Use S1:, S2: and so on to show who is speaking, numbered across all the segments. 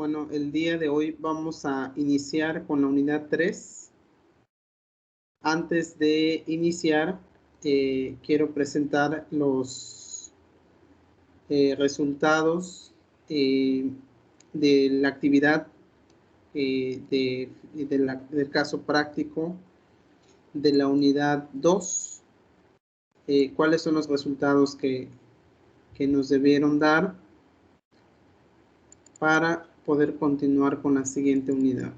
S1: Bueno, el día de hoy vamos a iniciar con la unidad 3. Antes de iniciar, quiero presentar los resultados de la actividad del caso práctico de la unidad 2. ¿Cuáles son los resultados que nos debieron dar para poder continuar con la siguiente unidad?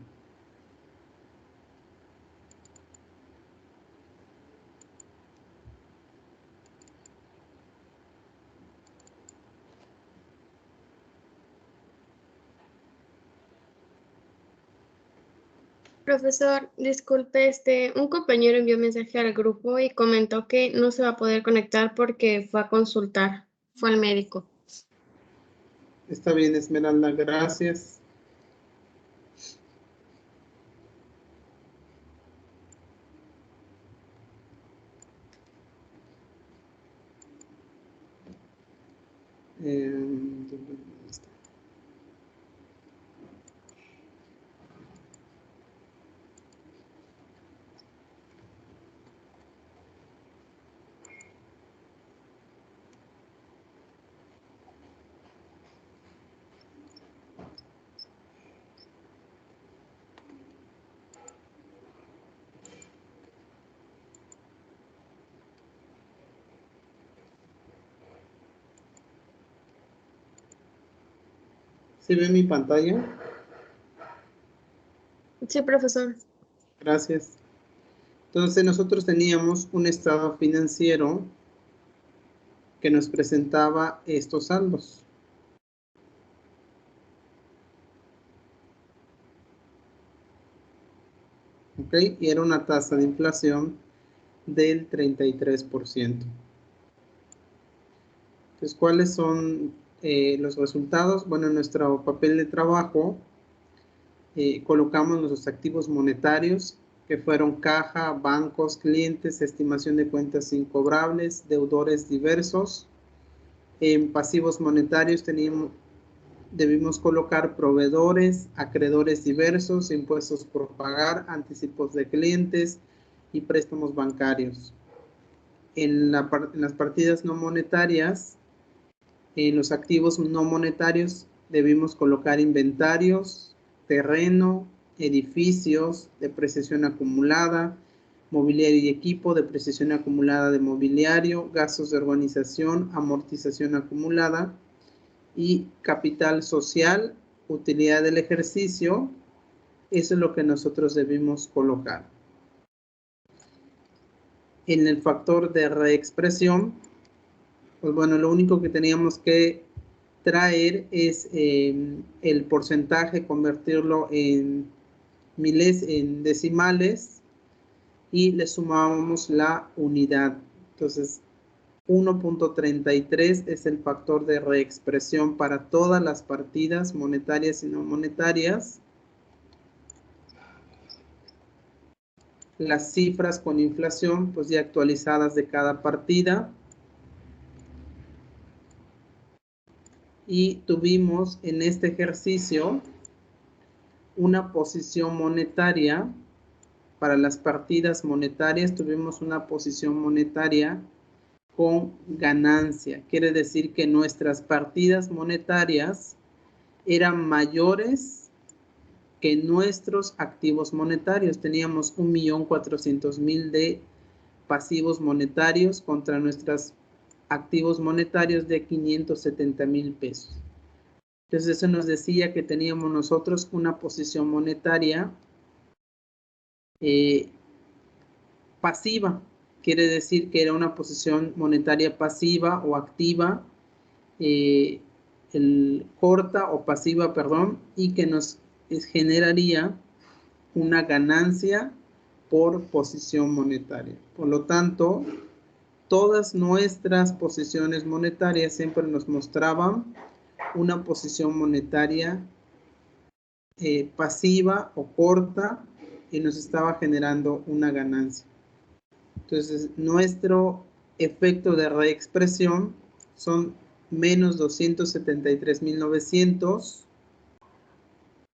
S2: Profesor, disculpe, un compañero envió mensaje al grupo y comentó que no se va a poder conectar porque fue a consultar, fue al médico.
S1: Está bien, Esmeralda, gracias. ¿Sí ve mi pantalla?
S2: Sí, profesor.
S1: Gracias. Entonces nosotros teníamos un estado financiero que nos presentaba estos saldos. ¿Ok? Y era una tasa de inflación del 33%. Entonces, ¿cuáles son los resultados? Bueno, en nuestro papel de trabajo colocamos nuestros activos monetarios, que fueron caja, bancos, clientes, estimación de cuentas incobrables, deudores diversos. En pasivos monetarios debimos colocar proveedores, acreedores diversos, impuestos por pagar, anticipos de clientes y préstamos bancarios. En las partidas no monetarias, en los activos no monetarios debimos colocar inventarios, terreno, edificios, depreciación acumulada, mobiliario y equipo, depreciación acumulada de mobiliario, gastos de organización, amortización acumulada y capital social, utilidad del ejercicio. Eso es lo que nosotros debimos colocar. En el factor de reexpresión, pues bueno, lo único que teníamos que traer es el porcentaje, convertirlo en decimales y le sumábamos la unidad. Entonces 1.33 es el factor de reexpresión para todas las partidas monetarias y no monetarias. Las cifras con inflación, pues ya actualizadas de cada partida. Y tuvimos en este ejercicio una posición monetaria. Para las partidas monetarias tuvimos una posición monetaria con ganancia. Quiere decir que nuestras partidas monetarias eran mayores que nuestros activos monetarios. Teníamos 1.400.000 de pasivos monetarios contra nuestros activos monetarios de 570.000 pesos. Entonces eso nos decía que teníamos nosotros una posición monetaria pasiva. Quiere decir que era una posición monetaria pasiva o activa, corta o pasiva, perdón, y que nos generaría una ganancia por posición monetaria. Por lo tanto, todas nuestras posiciones monetarias siempre nos mostraban una posición monetaria pasiva o corta y nos estaba generando una ganancia. Entonces, nuestro efecto de reexpresión son menos 273.900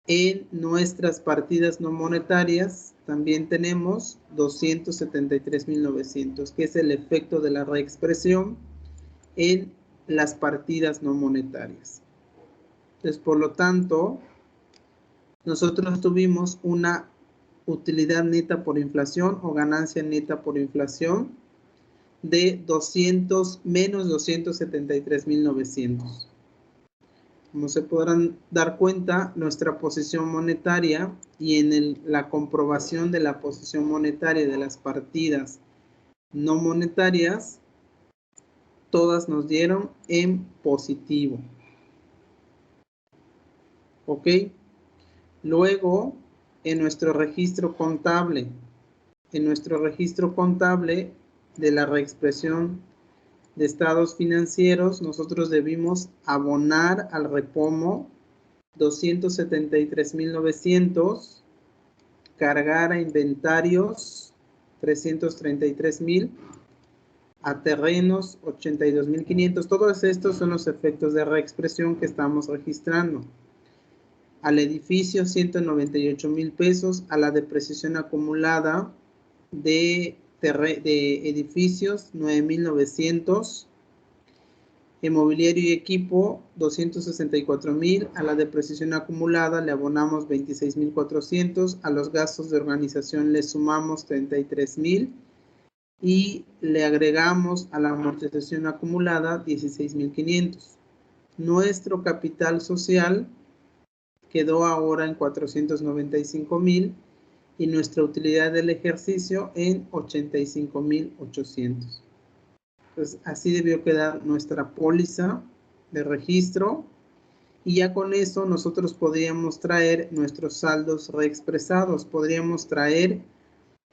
S1: En nuestras partidas no monetarias también tenemos 273.900, que es el efecto de la reexpresión en las partidas no monetarias. Entonces, por lo tanto, nosotros tuvimos una utilidad neta por inflación o ganancia neta por inflación de menos 273.900. Como se podrán dar cuenta, nuestra posición monetaria y en la comprobación de la posición monetaria de las partidas no monetarias, todas nos dieron en positivo. ¿Ok? Luego, en nuestro registro contable de la reexpresión de estados financieros, nosotros debimos abonar al repomo 273.900, cargar a inventarios 333.000, a terrenos 82.500. Todos estos son los efectos de reexpresión que estamos registrando. Al edificio 198.000 pesos, a la depreciación acumulada de edificios 9.900, mobiliario y equipo 264.000, a la depreciación acumulada le abonamos 26.400, a los gastos de organización le sumamos 33.000 y le agregamos a la amortización acumulada 16.500. Nuestro capital social quedó ahora en 495.000 y nuestra utilidad del ejercicio en 85.800. Pues así debió quedar nuestra póliza de registro y ya con eso nosotros podríamos traer nuestros saldos reexpresados, podríamos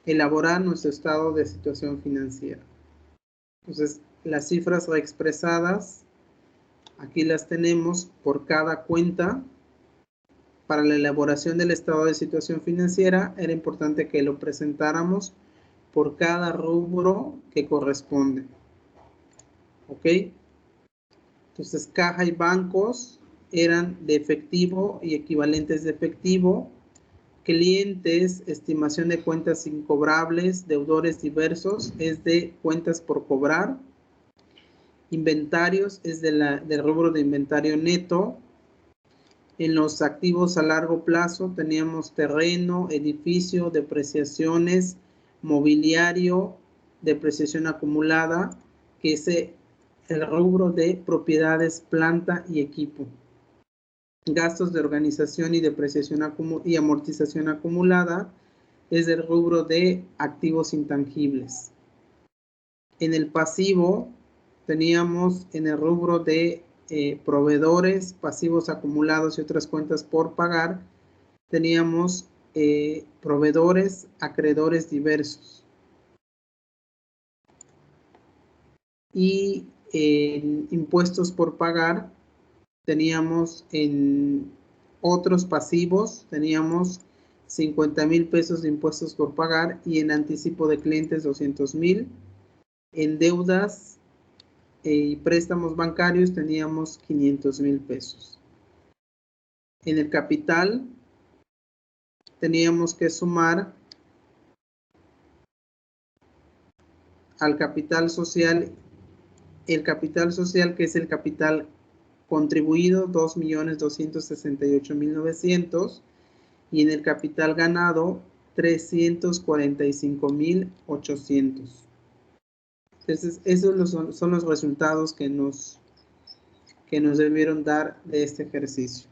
S1: elaborar nuestro estado de situación financiera. Entonces, las cifras reexpresadas, aquí las tenemos por cada cuenta. Para la elaboración del estado de situación financiera, era importante que lo presentáramos por cada rubro que corresponde. ¿Ok? Entonces, caja y bancos eran de efectivo y equivalentes de efectivo. Clientes, estimación de cuentas incobrables, deudores diversos, es de cuentas por cobrar. Inventarios es del rubro de inventario neto. En los activos a largo plazo teníamos terreno, edificio, depreciaciones, mobiliario, depreciación acumulada, que es el rubro de propiedades, planta y equipo. Gastos de organización y depreciación y amortización acumulada es del rubro de activos intangibles. En el pasivo teníamos en el rubro de proveedores, pasivos acumulados y otras cuentas por pagar, teníamos proveedores, acreedores diversos. Y en impuestos por pagar teníamos en otros pasivos, teníamos 50.000 pesos de impuestos por pagar y en anticipo de clientes 200.000. En deudas y préstamos bancarios teníamos 500.000 pesos. En el capital teníamos que sumar al capital social, el capital social que es el capital contribuido 2.268.900 y en el capital ganado 345.800. Entonces esos son los resultados que nos debieron dar de este ejercicio.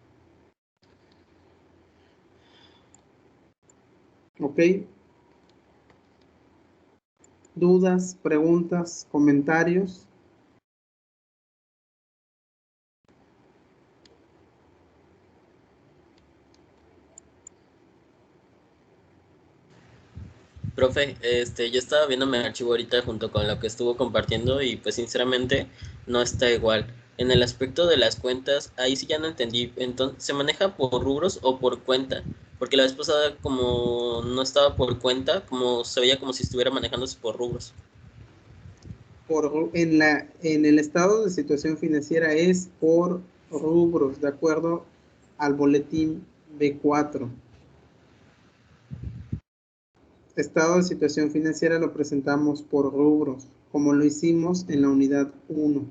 S1: ¿Ok? ¿Dudas, preguntas, comentarios?
S3: Profe, yo estaba viendo mi archivo ahorita junto con lo que estuvo compartiendo y pues sinceramente no está igual. En el aspecto de las cuentas, ahí sí ya no entendí. Entonces, ¿se maneja por rubros o por cuenta? Porque la vez pasada como no estaba por cuenta, como se veía como si estuviera manejándose por rubros.
S1: En el estado de situación financiera es por rubros, de acuerdo al boletín B4. Estado de situación financiera lo presentamos por rubros, como lo hicimos en la unidad 1.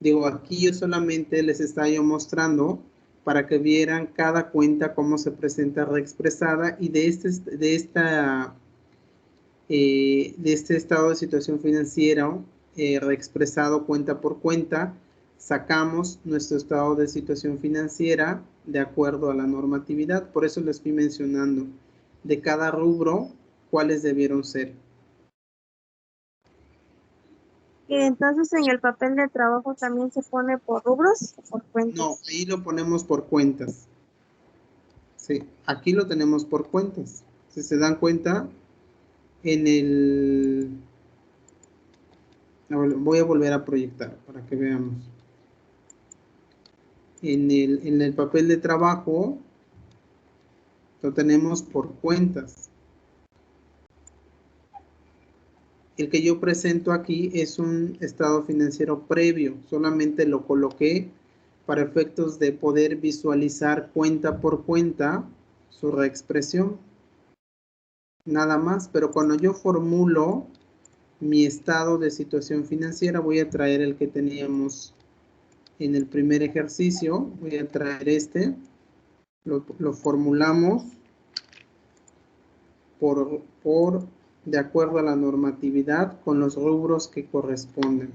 S1: Digo, aquí yo solamente les estaba yo mostrando para que vieran cada cuenta cómo se presenta reexpresada y de este estado de situación financiera reexpresado cuenta por cuenta, sacamos nuestro estado de situación financiera de acuerdo a la normatividad. Por eso les fui mencionando de cada rubro cuáles debieron ser.
S4: Y entonces en el papel de trabajo también se pone por rubros o por cuentas.
S1: No, ahí lo ponemos por cuentas. Sí, aquí lo tenemos por cuentas. Si se dan cuenta, en el... Voy a volver a proyectar para que veamos. En el papel de trabajo lo tenemos por cuentas. El que yo presento aquí es un estado financiero previo. Solamente lo coloqué para efectos de poder visualizar cuenta por cuenta su reexpresión. Nada más, pero cuando yo formulo mi estado de situación financiera, voy a traer el que teníamos en el primer ejercicio. Voy a traer este. Lo formulamos de acuerdo a la normatividad con los rubros que corresponden.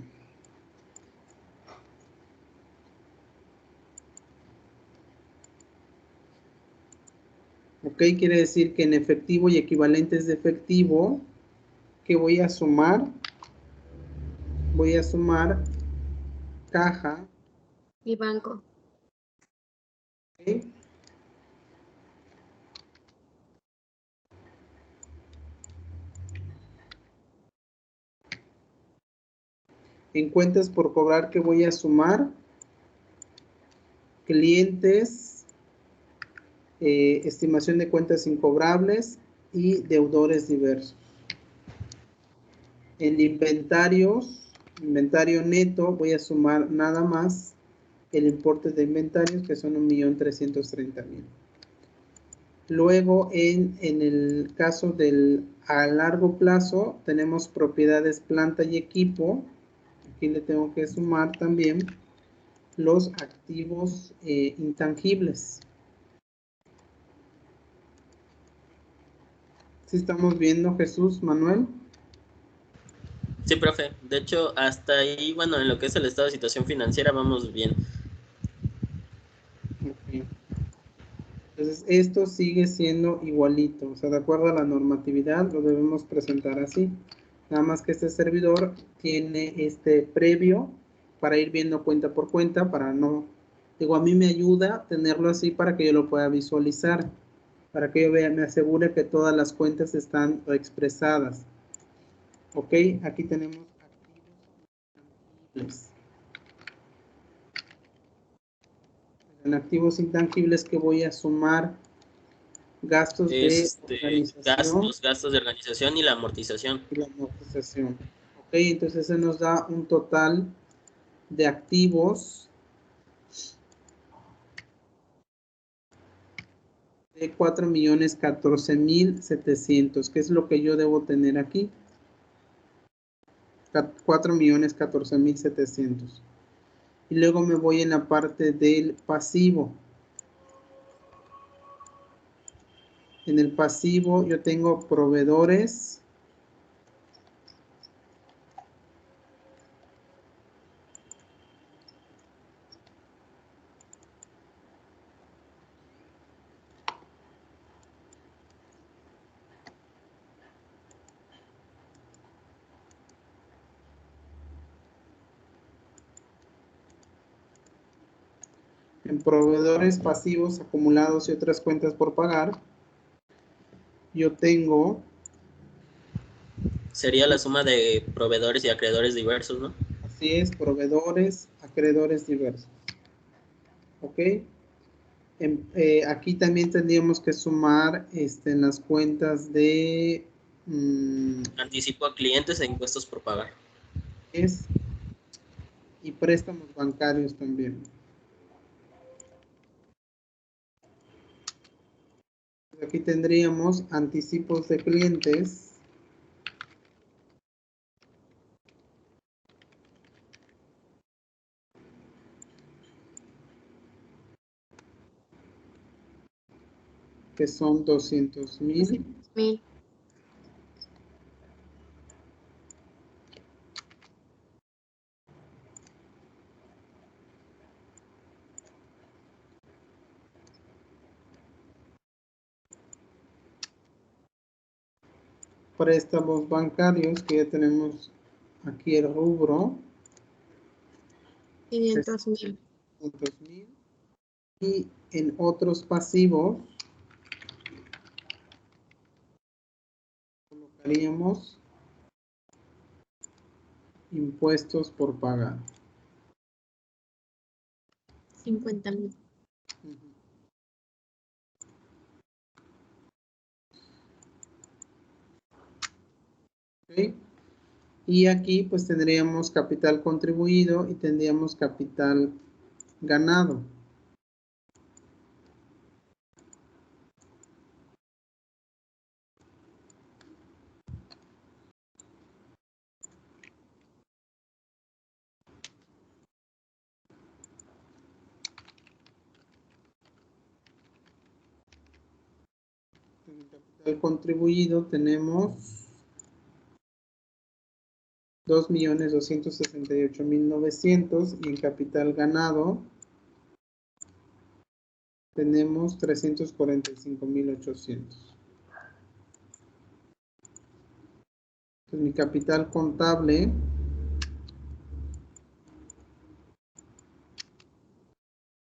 S1: Ok, quiere decir que en efectivo y equivalentes de efectivo, ¿qué voy a sumar? Voy a sumar caja.
S2: Y banco.
S1: ¿Okay? En cuentas por cobrar, ¿qué voy a sumar? Clientes, estimación de cuentas incobrables y deudores diversos. En inventarios, inventario neto, voy a sumar nada más el importe de inventarios, que son 1.330.000. Luego, en el caso del a largo plazo, tenemos propiedades, planta y equipo. Aquí le tengo que sumar también los activos intangibles. ¿Sí estamos viendo, Jesús, Manuel?
S3: Sí, profe. De hecho, hasta ahí, bueno, en lo que es el estado de situación financiera, vamos bien.
S1: Okay. Entonces, esto sigue siendo igualito. O sea, de acuerdo a la normatividad, lo debemos presentar así. Nada más que este servidor tiene este previo para ir viendo cuenta por cuenta, para no... Digo, a mí me ayuda tenerlo así para que yo lo pueda visualizar, para que yo vea, me asegure que todas las cuentas están expresadas. Ok, aquí tenemos activos intangibles. En activos intangibles que voy a sumar gastos de organización.
S3: Gastos de organización y la amortización.
S1: Y la amortización. Ok, entonces se nos da un total de activos de 4.014.700, que es lo que yo debo tener aquí. 4.014.700. Y luego me voy en la parte del pasivo. En el pasivo yo tengo proveedores. En proveedores pasivos acumulados y otras cuentas por pagar, yo tengo...
S3: Sería la suma de proveedores y acreedores diversos, ¿no?
S1: Así es, proveedores, acreedores diversos. ¿Ok? Aquí también tendríamos que sumar en las cuentas de...
S3: Anticipo a clientes e impuestos por pagar.
S1: Y préstamos bancarios también. Aquí tendríamos anticipos de clientes. Que son 200,000.
S2: 1000.
S1: Préstamos bancarios, que ya tenemos aquí el rubro.
S2: 500,000.
S1: 500,000. Y en otros pasivos colocaríamos impuestos por pagar.
S2: 50,000.
S1: ¿Ok? Y aquí pues tendríamos capital contribuido y tendríamos capital ganado. En el capital contribuido tenemos 2,268,900 y en capital ganado tenemos 345,800. Entonces mi capital contable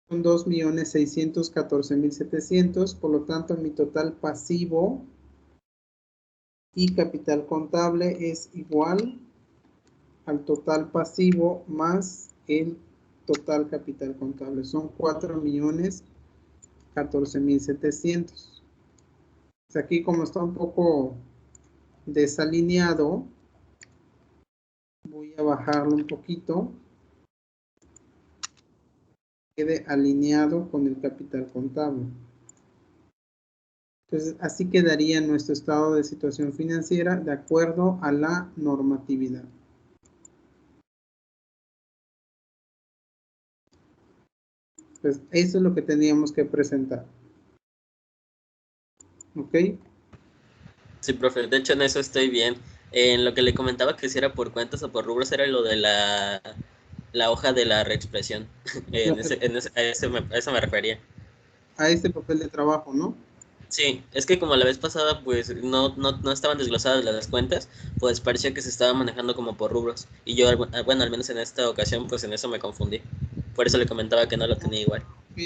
S1: son 2,614,700, por lo tanto mi total pasivo y capital contable es igual al total pasivo más el total capital contable. Son 4,014,700. Aquí como está un poco desalineado, voy a bajarlo un poquito. Quede alineado con el capital contable. Entonces, así quedaría nuestro estado de situación financiera de acuerdo a la normatividad. Pues eso es lo que teníamos que presentar. ¿Ok?
S3: Sí, profe, de hecho en eso estoy bien. En lo que le comentaba que si era por cuentas o por rubros era lo de la hoja de la reexpresión. A eso me refería.
S1: A este papel de trabajo, ¿no?
S3: Sí, es que como la vez pasada pues no estaban desglosadas las cuentas, pues parecía que se estaba manejando como por rubros. Y yo, bueno, al menos en esta ocasión pues en eso me confundí. Por eso le comentaba que no lo tenía igual.
S1: Ok.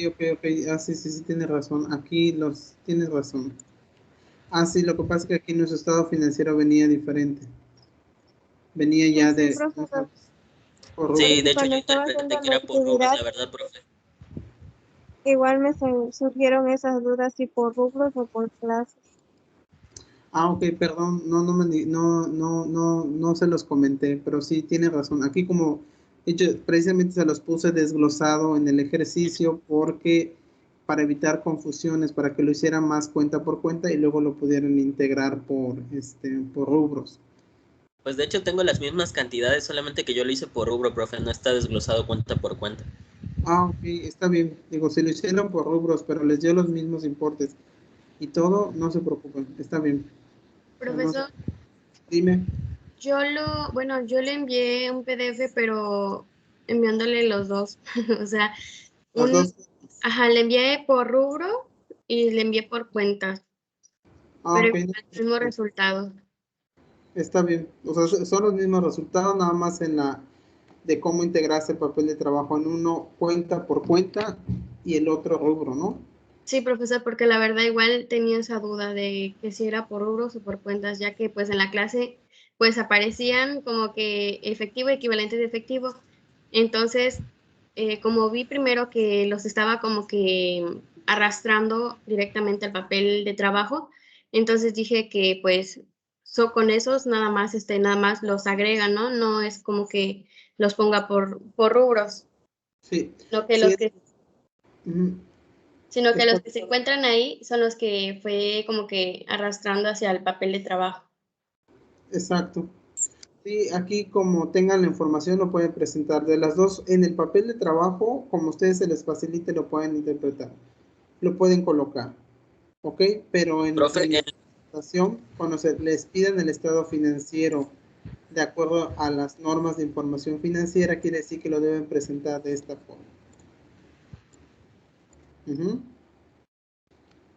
S1: Sí, tienes razón. Aquí tienes razón. Sí, lo que pasa es que aquí nuestro estado financiero venía diferente. Venía ya
S4: Sí,
S1: de
S4: profesor.
S1: por rubro.
S3: Sí, de hecho yo
S4: Cuando estaba
S3: interpreté
S4: haciendo
S3: que
S4: la
S3: era por rubros,
S4: actividad,
S3: la verdad, profe.
S4: igual me surgieron esas dudas si por rubros o por clases.
S1: Ok, perdón, no se los comenté, pero sí tiene razón. Aquí como hecho, precisamente se los puse desglosado en el ejercicio porque para evitar confusiones, para que lo hicieran más cuenta por cuenta y luego lo pudieran integrar por rubros.
S3: Pues de hecho tengo las mismas cantidades, solamente que yo lo hice por rubro, profe, no está desglosado cuenta por cuenta.
S1: Ok, está bien. Digo, si lo hicieron por rubros, pero les dio los mismos importes y todo, no se preocupen, está bien. O sea,
S2: Profesor,
S1: dime.
S2: yo le envié un PDF, pero enviándole los dos. O sea,
S1: Las dos.
S2: le envié por rubro y le envié por cuentas, pero
S1: Ok.
S2: igual el mismo resultado.
S1: Está bien, o sea, son los mismos resultados, nada más de cómo integrarse el papel de trabajo en uno cuenta por cuenta y el otro rubro, ¿no?
S2: Sí, profesor, porque la verdad igual tenía esa duda de que si era por rubros o por cuentas, ya que pues en la clase pues aparecían como que efectivo, equivalente de efectivo. Entonces, como vi primero que los estaba como que arrastrando directamente al papel de trabajo, entonces dije que pues con esos nada más los agregan, ¿no? No es como que los ponga por rubros,
S1: Sí,
S2: lo que
S1: sí,
S2: los que
S1: ujú.
S2: sino que
S1: Es
S2: los que se encuentran ahí son los que fue como que arrastrando hacia el papel de trabajo.
S1: exacto. Sí, aquí como tengan la información lo pueden presentar. De las dos, en el papel de trabajo, como a ustedes se les facilite, lo pueden interpretar. Lo pueden colocar, ¿ok? Pero
S3: Profe,
S1: en la presentación, cuando se les pidan el estado financiero de acuerdo a las normas de información financiera, quiere decir que lo deben presentar de esta forma. Ujú.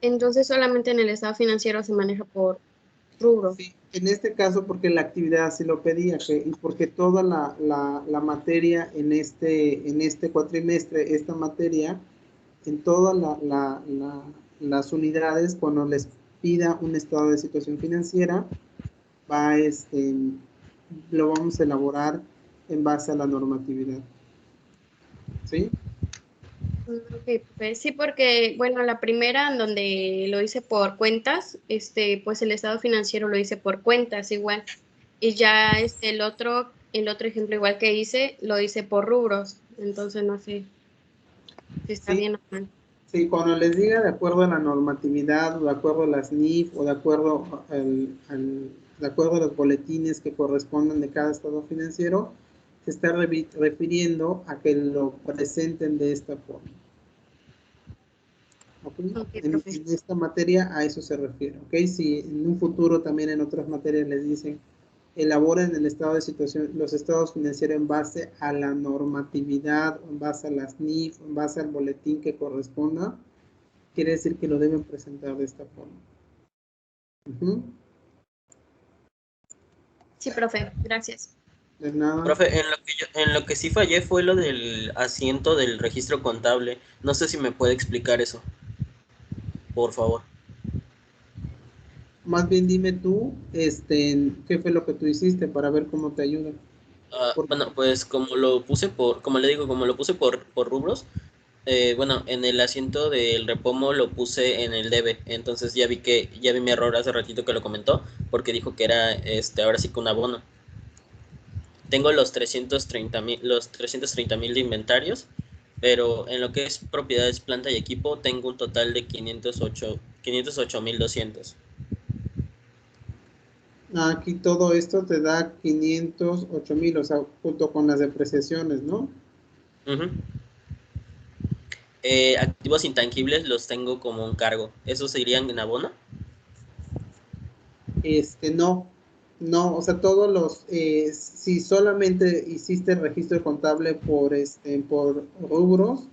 S2: Entonces solamente en el estado financiero se maneja por rubro.
S1: Sí, en este caso porque la actividad así lo pedía, y porque toda la materia en este cuatrimestre, esta materia, en todas las unidades, cuando les pida un estado de situación financiera, va lo vamos a elaborar en base a la normatividad. ¿Sí?
S2: Ok, pues sí, porque, bueno, la primera en donde lo hice por cuentas, pues el estado financiero lo hice por cuentas igual. Y ya el otro ejemplo igual que hice, lo hice por rubros. Entonces no sé si está
S1: Sí,
S2: bien o mal.
S1: sí, cuando les diga de acuerdo a la normatividad, o de acuerdo a las NIF, o de acuerdo de acuerdo a los boletines que correspondan de cada estado financiero, se está refiriendo a que lo presenten de esta forma. ¿Okay?
S2: Ok,
S1: En
S2: profe.
S1: esta materia a eso se refiere. ¿Okay? Si en un futuro también en otras materias les dicen elaboren el estado de situación, los estados financieros en base a la normatividad, en base a las NIF, en base al boletín que corresponda, quiere decir que lo deben presentar de esta forma. Uh-huh.
S2: Sí, profe, gracias.
S1: De nada.
S3: profe, en lo que sí fallé fue lo del asiento del registro contable. No sé si me puede explicar eso, por favor.
S1: Más bien dime tú, qué fue lo que tú hiciste para ver cómo te ayuda.
S3: Bueno, pues como le digo, como lo puse por rubros, bueno, en el asiento del repomo lo puse en el debe, entonces ya vi mi error hace ratito que lo comentó, porque dijo que era ahora sí que un abono. Tengo los 330,000 de inventarios, pero en lo que es propiedades, planta y equipo tengo un total de 508,200.
S1: Aquí todo esto te da 508,000, o sea, junto con las depreciaciones, ¿no?
S3: Ujú. Activos intangibles los tengo como un cargo. ¿Esos se irían en abono?
S1: No, no, o sea, si solamente hiciste el registro contable por rubros,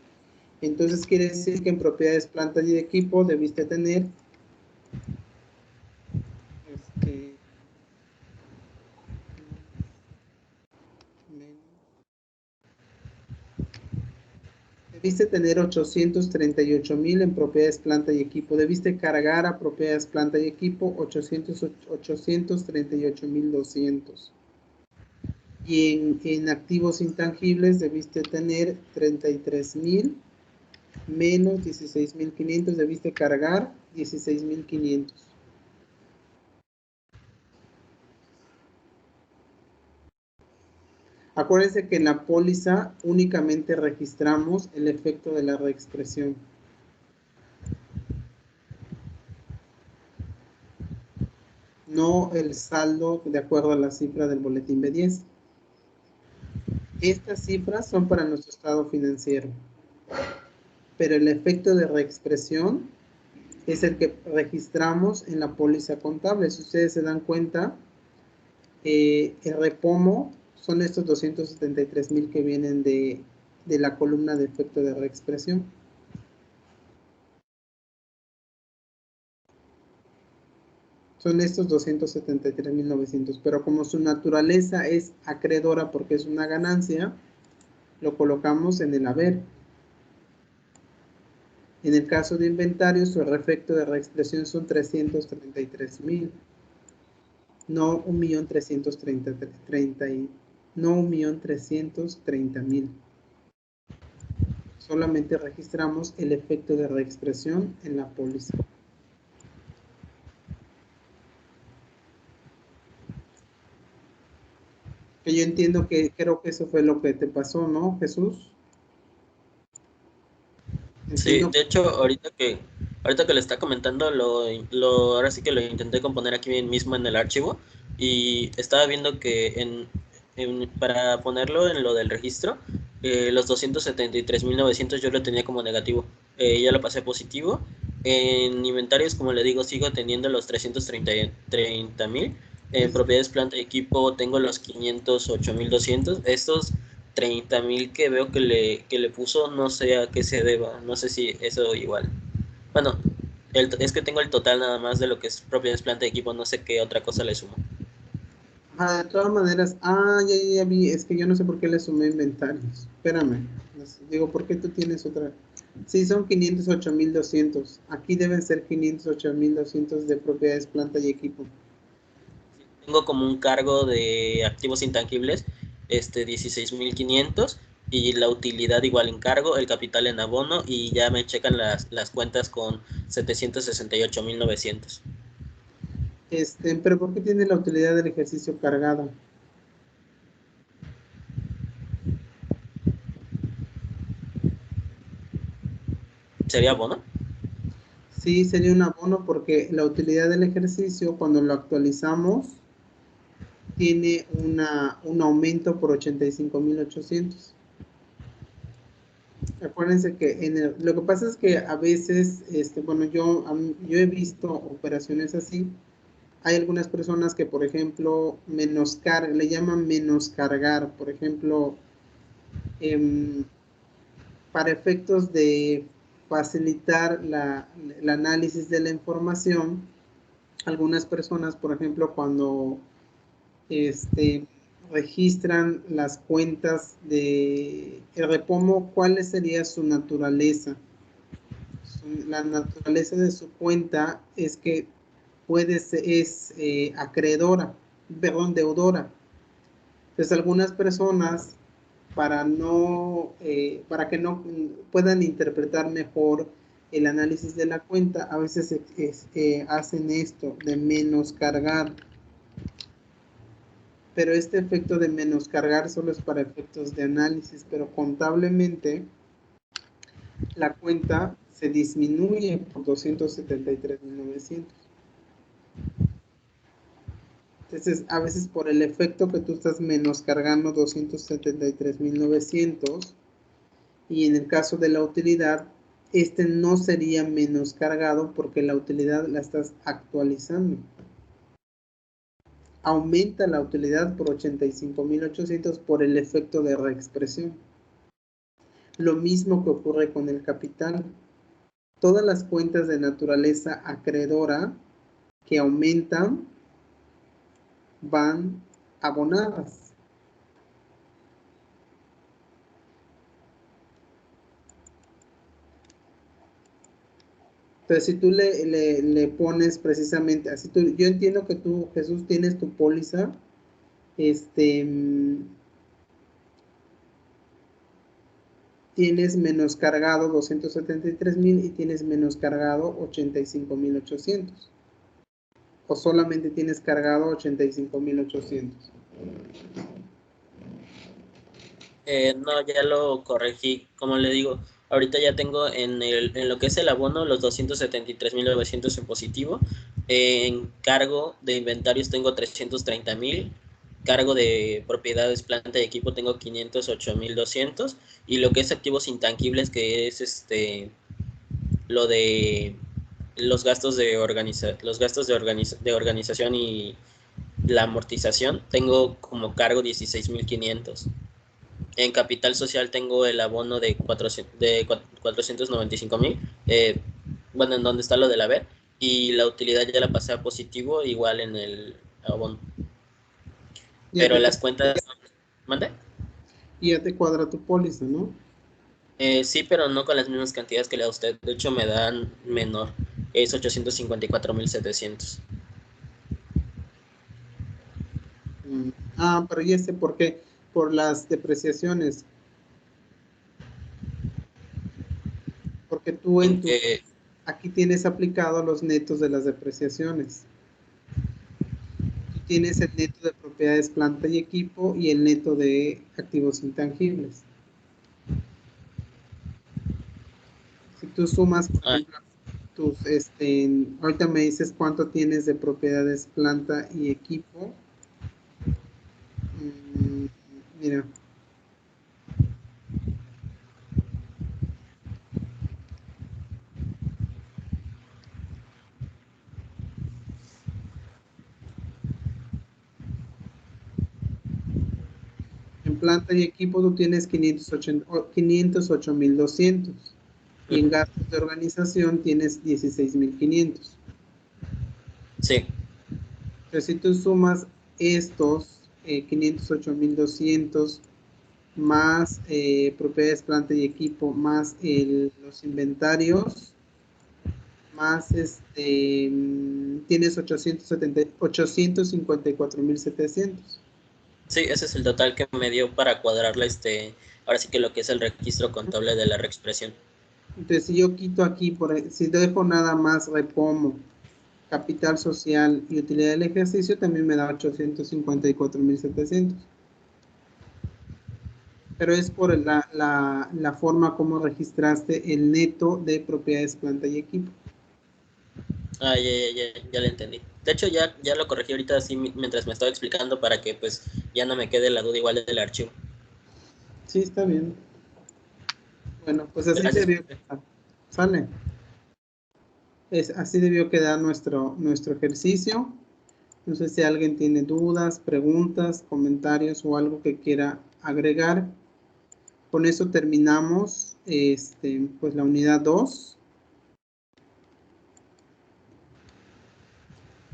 S1: entonces quiere decir que en propiedades, planta y equipo debiste tener, este, debiste tener 838,000 en propiedades, planta y equipo. Debiste cargar a propiedades, planta y equipo 838,200. Y en activos intangibles debiste tener 33,000 menos 16,500. Debiste cargar 16,500. Acuérdense que en la póliza únicamente registramos el efecto de la reexpresión. No el saldo de acuerdo a la cifra del boletín B10. Estas cifras son para nuestro estado financiero, pero el efecto de reexpresión es el que registramos en la póliza contable. Si ustedes se dan cuenta, el repomo son estos 273,000 que vienen de la columna de efecto de reexpresión. Son estos 273,900, pero como su naturaleza es acreedora porque es una ganancia, lo colocamos en el haber. En el caso de inventario, su efecto de reexpresión son 333,000, no 1,330,000, no 1,330,000. Solamente registramos el efecto de reexpresión en la póliza. Que yo entiendo que creo que eso fue lo que te pasó, ¿no, Jesús?
S3: Sí,
S1: Entiendo.
S3: de hecho, ahorita que le está comentando, ahora sí que lo intenté componer aquí mismo en el archivo y estaba viendo que para ponerlo en lo del registro, los 273.900 yo lo tenía como negativo, ya lo pasé positivo. En inventarios, como le digo, sigo teniendo los 330.000. En
S1: Es-
S3: propiedades, planta y equipo tengo los 508.200. Estos 30.000 que veo que le puso, no sé a qué se deba, no sé si eso igual. Bueno, es que tengo el total nada más de lo que es propiedades, planta y equipo, no sé qué otra cosa le sumo.
S1: Ajá, de todas maneras, ya vi, es que yo no sé por qué le sumé inventarios. Espérame, digo, ¿por qué tú tienes otra? Sí, son 508.200. Aquí deben ser 508.200 de propiedades, planta y equipo.
S3: Tengo como un cargo de activos intangibles, 16.500 y la utilidad igual en cargo, el capital en abono y ya me checan las cuentas con 768.900.
S1: Pero ¿por qué tiene la utilidad del ejercicio cargada?
S3: ¿Sería abono?
S1: Sí, sería un abono porque la utilidad del ejercicio, cuando lo actualizamos, tiene un aumento por 85.800. Acuérdense que lo que pasa es que a veces, bueno, yo he visto operaciones así. Hay algunas personas que, por ejemplo, le llaman menoscargar, por ejemplo, em, para efectos de facilitar el análisis de la información. Algunas personas, por ejemplo, cuando este, registran las cuentas de el repomo, ¿cuál sería su naturaleza? La naturaleza de su cuenta es que es acreedora, perdón, deudora. Entonces algunas personas para que no puedan interpretar mejor el análisis de la cuenta, a veces hacen esto de menoscargar, pero este efecto de menoscargar solo es para efectos de análisis, pero contablemente la cuenta se disminuye por 273.900. Entonces, a veces por el efecto que tú estás menoscargando 273.900 y en el caso de la utilidad, no sería menoscargado porque la utilidad la estás actualizando. Aumenta la utilidad por 85.800 por el efecto de reexpresión. Lo mismo que ocurre con el capital. Todas las cuentas de naturaleza acreedora que aumentan van abonadas. Entonces, si tú le pones precisamente, yo entiendo que tú, Jesús, tienes tu póliza, este, tienes menoscargado 273.000 y tienes menoscargado 85.800. O solamente tienes cargado 85.800.
S3: No, ya lo corregí. Como le digo, ahorita ya tengo en lo que es el abono los 273.900 en positivo. En cargo de inventarios tengo 330.000. Cargo de propiedades, planta y equipo tengo 508.200. Y lo que es activos intangibles, que es lo de los gastos de organización y la amortización, tengo como cargo 16.500. En capital social tengo el abono de 495.000, bueno, en donde está lo del haber, y la utilidad ya la pasé a positivo, igual en el abono.
S1: Ya
S3: Pero
S1: te,
S3: las cuentas, ¿mande?
S1: ya te cuadra tu póliza, ¿no?
S3: Sí, pero no con las mismas cantidades que le da usted. De hecho, me dan menor. Es 854.700.
S1: Pero ya sé por qué. Por las depreciaciones. Porque tú
S3: En que
S1: aquí tienes aplicado los netos de las depreciaciones. Tú tienes el neto de propiedades, planta y equipo y el neto de activos intangibles. Si tú sumas, por
S3: Ah,
S1: ejemplo, ahorita me dices cuánto tienes de propiedades, planta y equipo. Mira, en planta y equipo tú tienes 508.200 y en gastos de organización tienes 16.500.
S3: sí,
S1: Pero si tú sumas estos 508.200 más propiedades, planta y equipo, más los inventarios, más tienes 854.700.
S3: sí, ese es el total que me dio para cuadrarla, ahora sí que lo que es el registro contable de la reexpresión.
S1: Entonces, si yo quito aquí, si dejo nada más repomo, capital social y utilidad del ejercicio, también me da 854.700. Pero es por la forma como registraste el neto de propiedades, planta y equipo.
S3: Ah, ya lo entendí. De hecho, ya lo corregí ahorita así mientras me estaba explicando para que pues ya no me quede la duda igual del archivo.
S1: Sí, está bien. Bueno, pues así
S3: Gracias,
S1: debió
S3: profe.
S1: quedar. ¿Sale? Así debió quedar nuestro ejercicio. No sé si alguien tiene dudas, preguntas, comentarios o algo que quiera agregar. Con eso terminamos pues la unidad 2.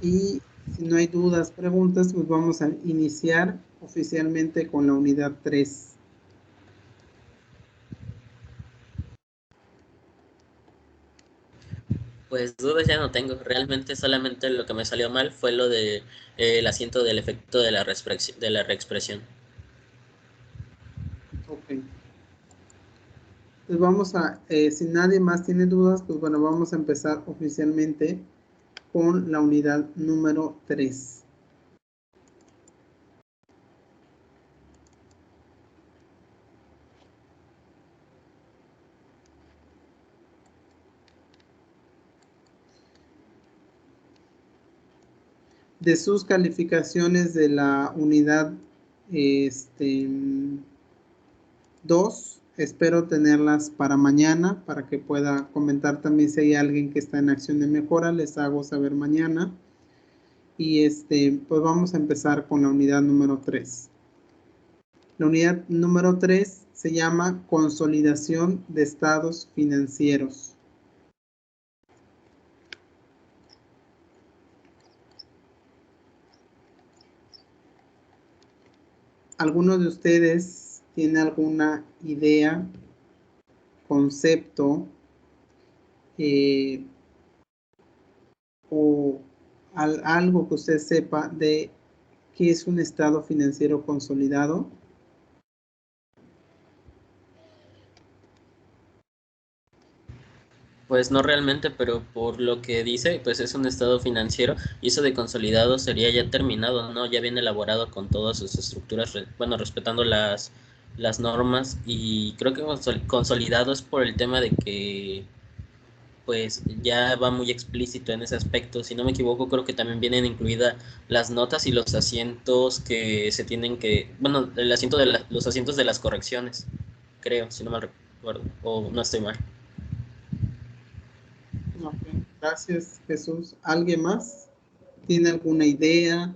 S1: Y si no hay dudas, preguntas, pues vamos a iniciar oficialmente con la unidad 3.
S3: Pues dudas ya no tengo. Realmente solamente lo que me salió mal fue lo de el asiento del efecto de la reexpresión.
S1: Ok. Pues vamos si nadie más tiene dudas, pues bueno, vamos a empezar oficialmente con la unidad número 3. De sus calificaciones de la unidad 2, espero tenerlas para mañana, para que pueda comentar también si hay alguien que está en acción de mejora, les hago saber mañana. Y pues vamos a empezar con la unidad número 3. La unidad número 3 se llama consolidación de estados financieros. ¿Alguno de ustedes tiene alguna idea, concepto o algo que usted sepa de qué es un estado financiero consolidado?
S3: Pues no realmente, pero por lo que dice, pues es un estado financiero y eso de consolidado sería ya terminado, ¿no? Ya viene elaborado con todas sus estructuras, bueno, respetando las normas y creo que consolidado es por el tema de que pues ya va muy explícito en ese aspecto. Si no me equivoco, creo que también vienen incluidas las notas y los asientos que se tienen que, bueno, el asiento de los asientos de las correcciones, creo, si no mal recuerdo, o no estoy mal.
S1: Ok, gracias, Jesús. ¿Alguien más tiene alguna idea,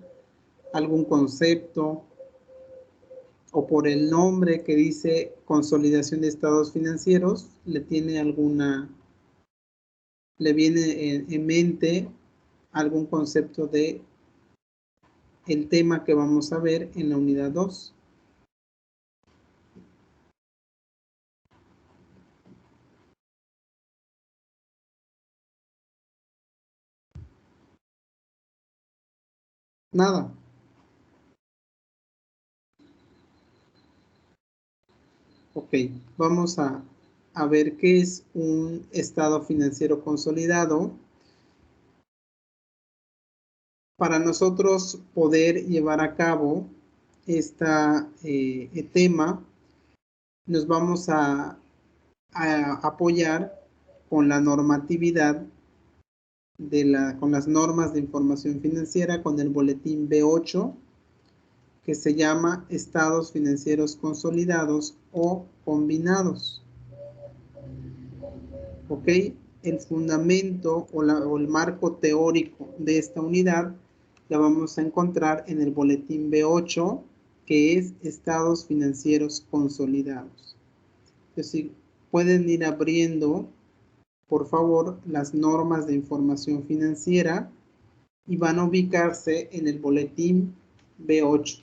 S1: algún concepto o por el nombre que dice consolidación de estados financieros, le viene en mente algún concepto de el tema que vamos a ver en la unidad 2? Nada. Ok, vamos a ver qué es un estado financiero consolidado. Para nosotros poder llevar a cabo este tema, nos vamos a apoyar con la normatividad con las normas de información financiera, con el boletín B8, que se llama estados financieros consolidados o combinados. ¿Ok? El fundamento o el marco teórico de esta unidad la vamos a encontrar en el boletín B8, que es estados financieros consolidados. Entonces, pueden ir abriendo, por favor, las normas de información financiera y van a ubicarse en el boletín B8,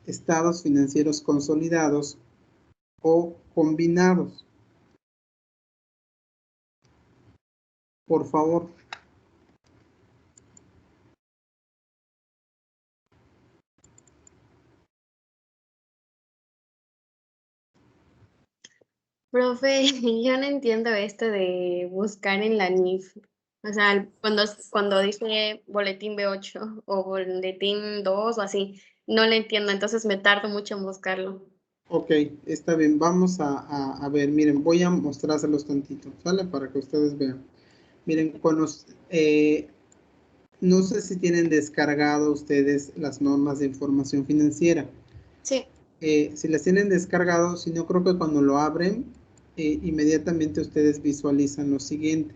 S1: estados financieros consolidados o combinados. Por favor.
S2: Profe, yo no entiendo esto de buscar en la NIF. O sea, cuando dice boletín B8 o boletín 2 o así, no le entiendo, entonces me tardo mucho en buscarlo.
S1: Ok, está bien. Vamos a ver. Miren, voy a mostrárselos tantito, ¿sale? Para que ustedes vean. Miren, no sé si tienen descargado ustedes las normas de información financiera.
S2: Sí.
S1: Si las tienen descargado, si no, creo que cuando lo abren, inmediatamente ustedes visualizan lo siguiente.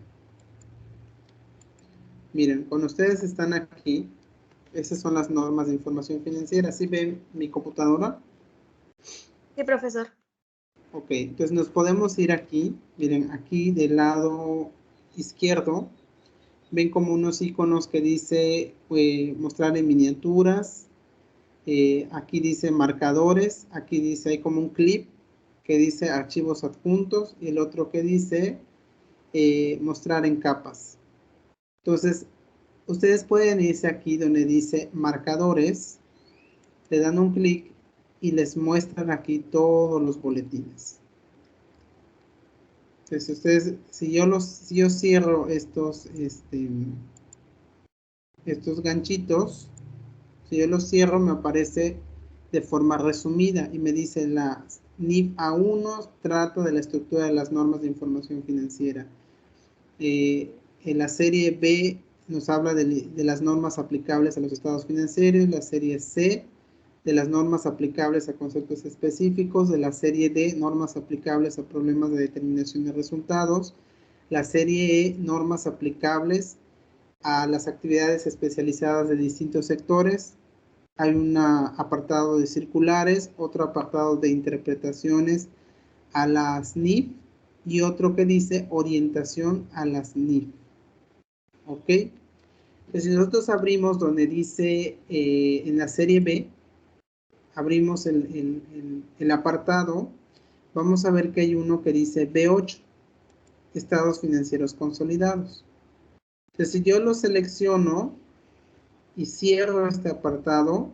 S1: Miren, cuando ustedes están aquí, esas son las normas de información financiera. ¿Sí ven mi computadora?
S2: Sí, profesor.
S1: Ok, entonces nos podemos ir aquí. Miren, aquí del lado izquierdo, ven como unos iconos que dice mostrar en miniaturas. Aquí dice marcadores. Aquí dice, hay como un clip que dice archivos adjuntos. Y el otro que dice mostrar en capas. Entonces, ustedes pueden irse aquí donde dice marcadores, le dan un clic y les muestran aquí todos los boletines. Entonces, ustedes, si yo cierro estos ganchitos, si yo los cierro, me aparece de forma resumida y me dice la NIF A1 trata de la estructura de las normas de información financiera. En la serie B nos habla de las normas aplicables a los estados financieros, la serie C de las normas aplicables a conceptos específicos, de la serie D normas aplicables a problemas de determinación de resultados, la serie E normas aplicables a las actividades especializadas de distintos sectores. Hay un apartado de circulares, otro apartado de interpretaciones a las NIF y otro que dice orientación a las NIF. ¿Ok? Entonces, si nosotros abrimos donde dice en la serie B, abrimos el apartado, vamos a ver que hay uno que dice B8, estados financieros consolidados. Entonces, si yo lo selecciono y cierro este apartado,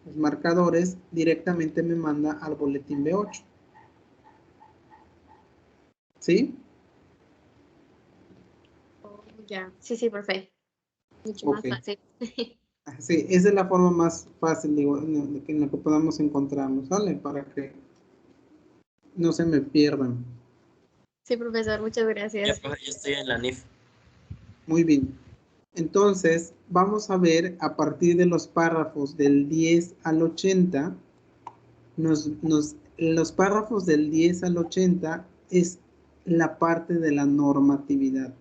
S1: los marcadores, directamente me manda al boletín B8. ¿Sí?
S2: Oh, ya. Sí, sí, profe. Mucho más
S1: Ok.
S2: fácil.
S1: Sí, esa es la forma más fácil, digo, en la que podamos encontrarnos, ¿vale? Para que no se me pierdan.
S2: Sí, profesor, muchas
S3: Ya,
S2: gracias.
S3: profe, yo estoy en la NIF.
S1: Muy bien. Entonces, vamos a ver a partir de los párrafos del 10 al 80, los párrafos del 10 al 80 es la parte de la normatividad.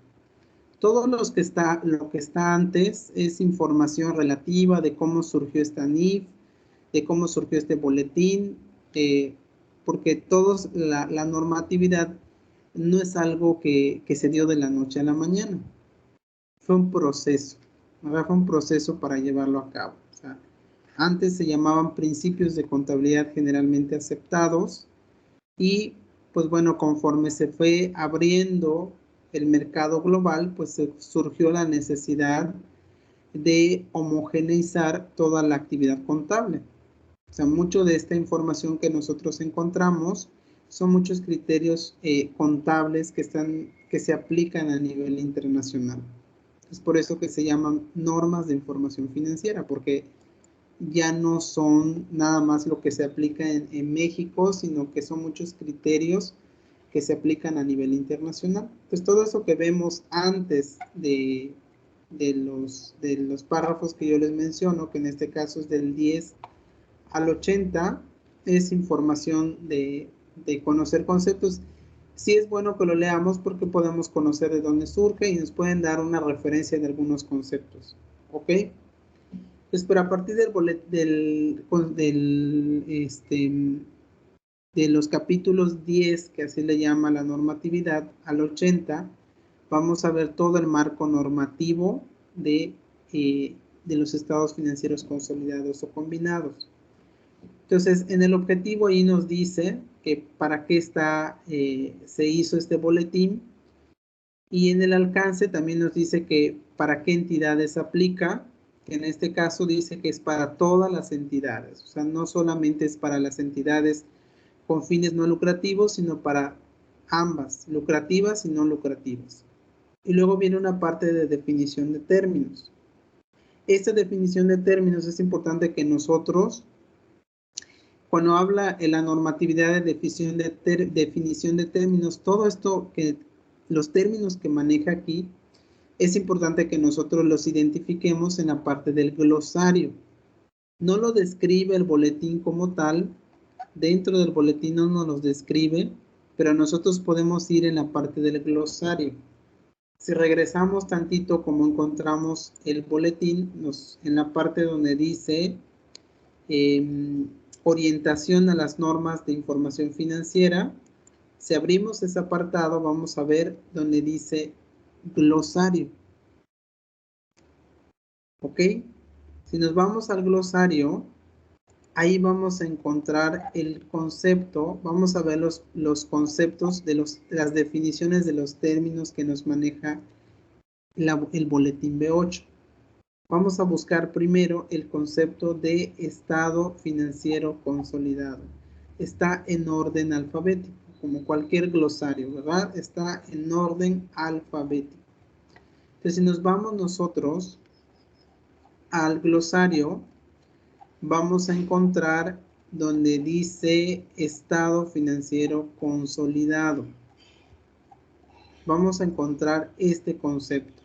S1: Todo lo que está antes es información relativa de cómo surgió esta NIF, de cómo surgió este boletín, porque la normatividad no es algo que se dio de la noche a la mañana. Fue un proceso, ¿verdad? Fue un proceso para llevarlo a cabo. O sea, antes se llamaban principios de contabilidad generalmente aceptados y pues bueno, conforme se fue abriendo el mercado global, pues surgió la necesidad de homogeneizar toda la actividad contable. O sea, mucho de esta información que nosotros encontramos son muchos criterios contables que se aplican a nivel internacional. Es por eso que se llaman normas de información financiera, porque ya no son nada más lo que se aplica en México, sino que son muchos criterios que se aplican a nivel internacional. Entonces, todo eso que vemos antes de los párrafos que yo les menciono, que en este caso es del 10 al 80, es información de conocer conceptos. Sí es bueno que lo leamos porque podemos conocer de dónde surge y nos pueden dar una referencia de algunos conceptos. ¿Ok? Pues, pero a partir de los capítulos 10, que así le llama la normatividad, al 80, vamos a ver todo el marco normativo de los estados financieros consolidados o combinados. Entonces, en el objetivo ahí nos dice que para qué se hizo este boletín, y en el alcance también nos dice que para qué entidades aplica, que en este caso dice que es para todas las entidades, o sea, no solamente es para las entidades con fines no lucrativos, sino para ambas, lucrativas y no lucrativas. Y luego viene una parte de definición de términos. Esta definición de términos es importante que nosotros, cuando habla en la normatividad de definición de términos, todo esto, que los términos que maneja aquí, es importante que nosotros los identifiquemos en la parte del glosario. No lo describe el boletín como tal, dentro del boletín no nos los describe, pero nosotros podemos ir en la parte del glosario. Si regresamos tantito como encontramos el boletín, en la parte donde dice orientación a las normas de información financiera, si abrimos ese apartado vamos a ver donde dice glosario. ¿Ok? Si nos vamos al glosario, ahí vamos a encontrar el concepto, vamos a ver los conceptos de las definiciones de los términos que nos maneja el boletín B8. Vamos a buscar primero el concepto de estado financiero consolidado. Está en orden alfabético, como cualquier glosario, ¿verdad? Está en orden alfabético. Entonces, si nos vamos nosotros al glosario, vamos a encontrar donde dice estado financiero consolidado. Vamos a encontrar este concepto.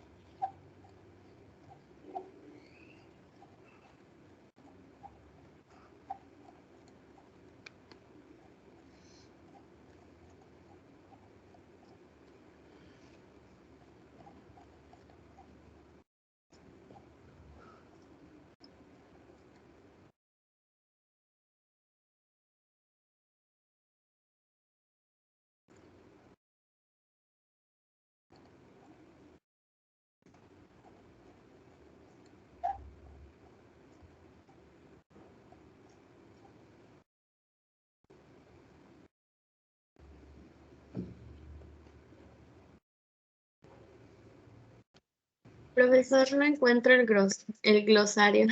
S2: Profesor, no encuentro el glosario.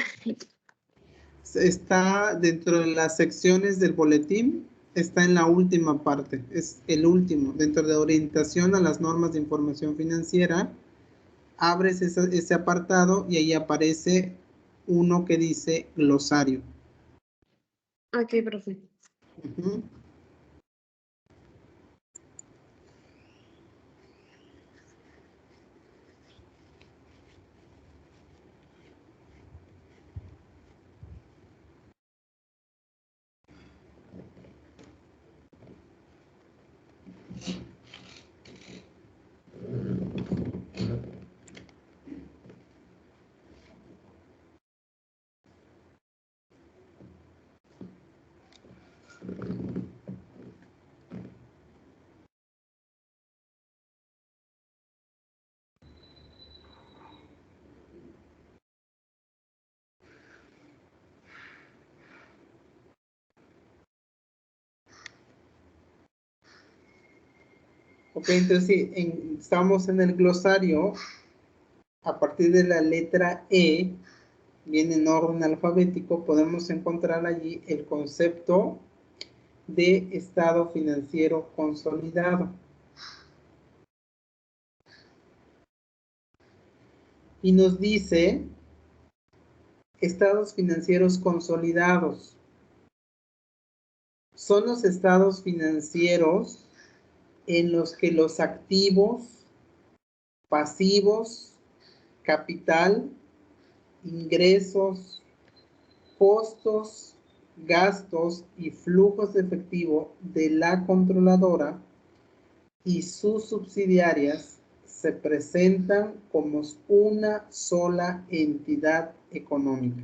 S1: Está dentro de las secciones del boletín, está en la última parte, es el último, dentro de orientación a las normas de información financiera. Abres ese apartado y ahí aparece uno que dice glosario.
S2: Ok, profe.
S1: Uh-huh. Ok, entonces sí, estamos en el glosario. A partir de la letra E, viene en orden alfabético, podemos encontrar allí el concepto de estado financiero consolidado. Y nos dice estados financieros consolidados. Son los estados financieros en los que los activos, pasivos, capital, ingresos, costos, gastos y flujos de efectivo de la controladora y sus subsidiarias se presentan como una sola entidad económica.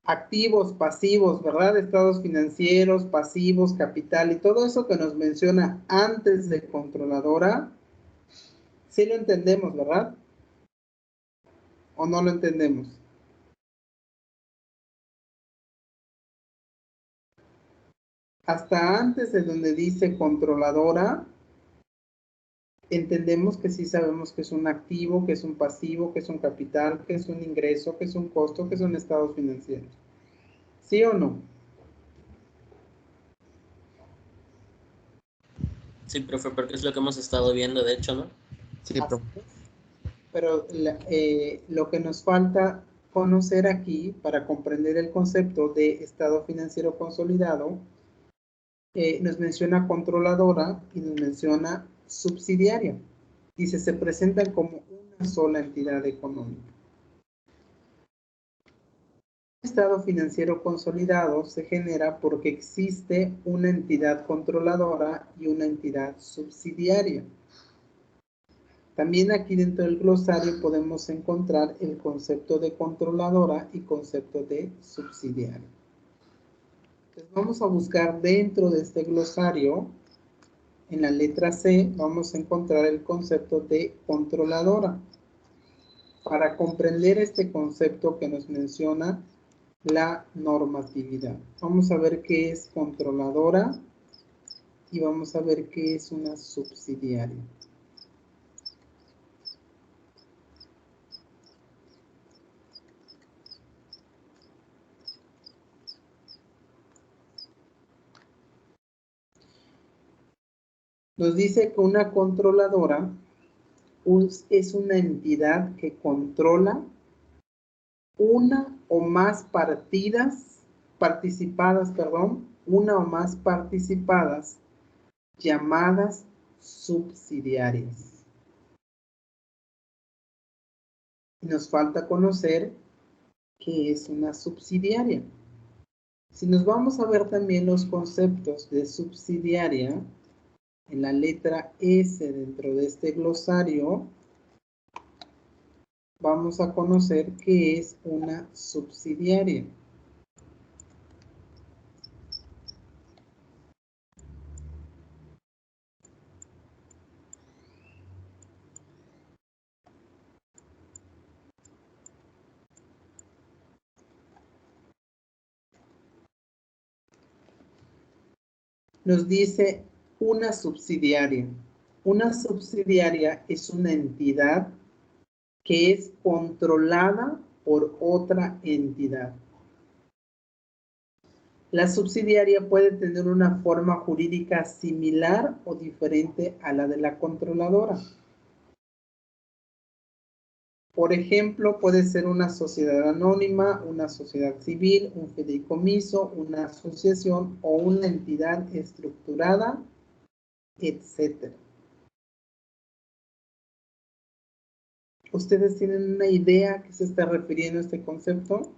S1: Activos, pasivos, ¿verdad? Estados financieros, pasivos, capital y todo eso que nos menciona antes de controladora, sí lo entendemos, ¿verdad? ¿O no lo entendemos? Hasta antes de donde dice controladora, entendemos que sí sabemos que es un activo, que es un pasivo, que es un capital, que es un ingreso, que es un costo, que son estados financieros. ¿Sí o no?
S3: Sí, profe, porque es lo que hemos estado viendo, de hecho, ¿no?
S5: Sí, profe.
S1: Pero lo que nos falta conocer aquí para comprender el concepto de estado financiero consolidado, nos menciona controladora y nos menciona subsidiaria. Dice, se presentan como una sola entidad económica. El estado financiero consolidado se genera porque existe una entidad controladora y una entidad subsidiaria. También aquí dentro del glosario podemos encontrar el concepto de controladora y concepto de subsidiaria. Entonces vamos a buscar dentro de este glosario, en la letra C, vamos a encontrar el concepto de controladora. Para comprender este concepto que nos menciona la normatividad. Vamos a ver qué es controladora y vamos a ver qué es una subsidiaria. Nos dice que una controladora es una entidad que controla una o más participadas, llamadas subsidiarias. Y nos falta conocer qué es una subsidiaria. Si nos vamos a ver también los conceptos de subsidiaria, en la letra S dentro de este glosario, vamos a conocer qué es una subsidiaria. Nos dice una subsidiaria. Una subsidiaria es una entidad que es controlada por otra entidad. La subsidiaria puede tener una forma jurídica similar o diferente a la de la controladora. Por ejemplo, puede ser una sociedad anónima, una sociedad civil, un fideicomiso, una asociación o una entidad estructurada, etc. ¿Ustedes tienen una idea a qué se está refiriendo este concepto?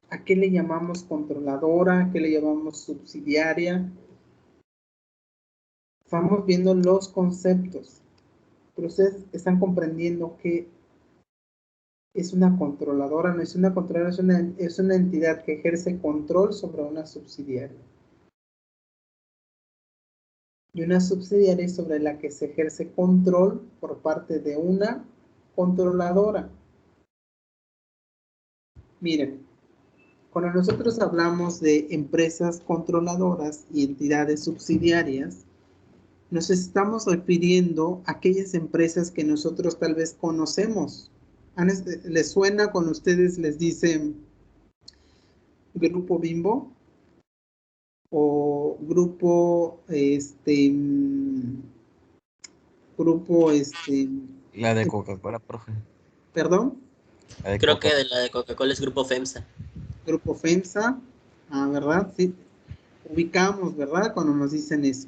S1: ¿A qué le llamamos controladora? ¿A qué le llamamos subsidiaria? Estamos viendo los conceptos, pero ustedes están comprendiendo que es una controladora, no es una controladora, es una entidad que ejerce control sobre una subsidiaria. Y una subsidiaria es sobre la que se ejerce control por parte de una controladora. Miren, cuando nosotros hablamos de empresas controladoras y entidades subsidiarias, nos estamos refiriendo a aquellas empresas que nosotros tal vez conocemos. ¿Les suena cuando ustedes les dicen Grupo Bimbo? O grupo,
S5: La de Coca-Cola, profe.
S1: ¿Perdón?
S3: Creo que de la de Coca-Cola es Grupo FEMSA.
S1: Grupo FEMSA, ¿verdad? Sí. ubicamos, ¿verdad? Cuando nos dicen eso.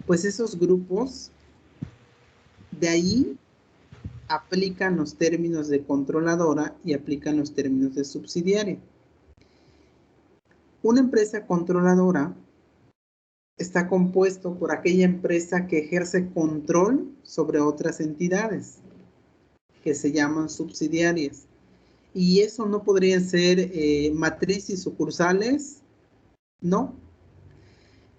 S1: Pues esos grupos, de ahí aplican los términos de controladora y aplican los términos de subsidiaria. Una empresa controladora está compuesto por aquella empresa que ejerce control sobre otras entidades, que se llaman subsidiarias. Y eso no podrían ser matriz y sucursales, no.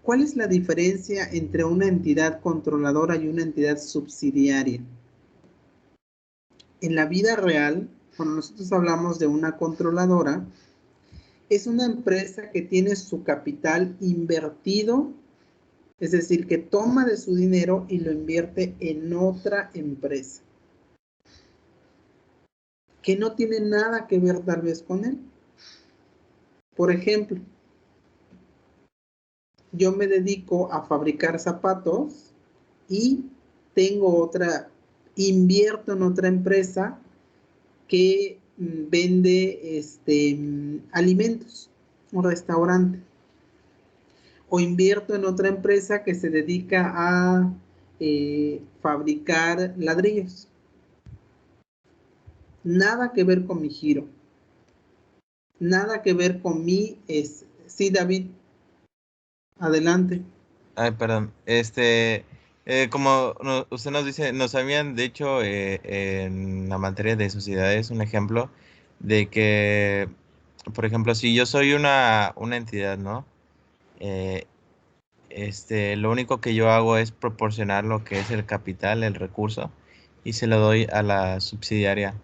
S1: ¿Cuál es la diferencia entre una entidad controladora y una entidad subsidiaria? En la vida real, cuando nosotros hablamos de una controladora, es una empresa que tiene su capital invertido, es decir, que toma de su dinero y lo invierte en otra empresa, que no tiene nada que ver tal vez con él. Por ejemplo, yo me dedico a fabricar zapatos y invierto en otra empresa que vende alimentos, un restaurante. O invierto en otra empresa que se dedica a fabricar ladrillos. Nada que ver con mi giro. Nada que ver con mi... Sí, David, adelante.
S5: Ay, perdón. Como usted nos dice, nos habían dicho en la materia de sociedades un ejemplo de que, por ejemplo, si yo soy una entidad, ¿no? Eh, lo único que yo hago es proporcionar lo que es el capital, el recurso, y se lo doy a la subsidiaria.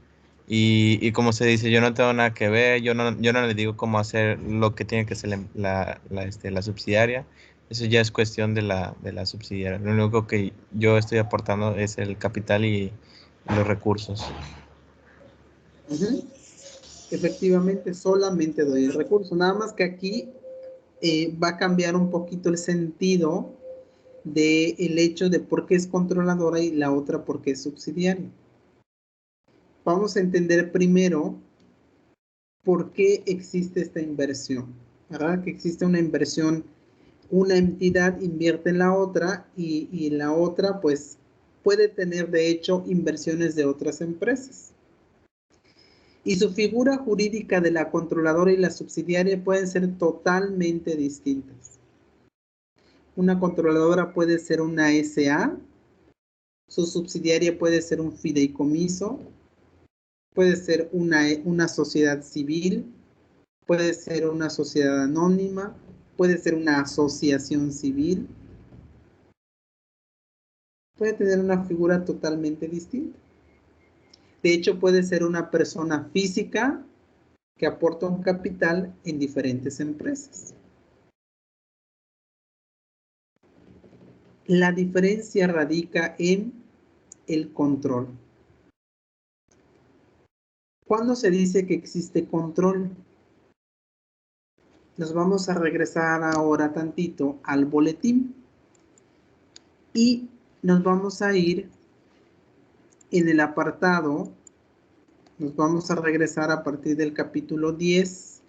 S5: Y como se dice, yo no tengo nada que ver, yo no le digo cómo hacer lo que tiene que hacer la subsidiaria. Eso ya es cuestión de la subsidiaria. Lo único que yo estoy aportando es el capital y los recursos.
S1: Uh-huh. Efectivamente, solamente doy el recurso. Nada más que aquí va a cambiar un poquito el sentido del hecho de por qué es controladora y la otra por qué es subsidiaria. Vamos a entender primero por qué existe esta inversión, ¿verdad? Que existe una inversión, una entidad invierte en la otra y la otra pues puede tener de hecho inversiones de otras empresas. Y su figura jurídica de la controladora y la subsidiaria pueden ser totalmente distintas. Una controladora puede ser una SA, su subsidiaria puede ser un fideicomiso, puede ser una sociedad civil, puede ser una sociedad anónima, puede ser una asociación civil, puede tener una figura totalmente distinta. De hecho, puede ser una persona física que aporta un capital en diferentes empresas. La diferencia radica en el control. ¿Cuándo se dice que existe control? Nos vamos a regresar ahora tantito al boletín y nos vamos a ir en el apartado, nos vamos a regresar a partir del capítulo 10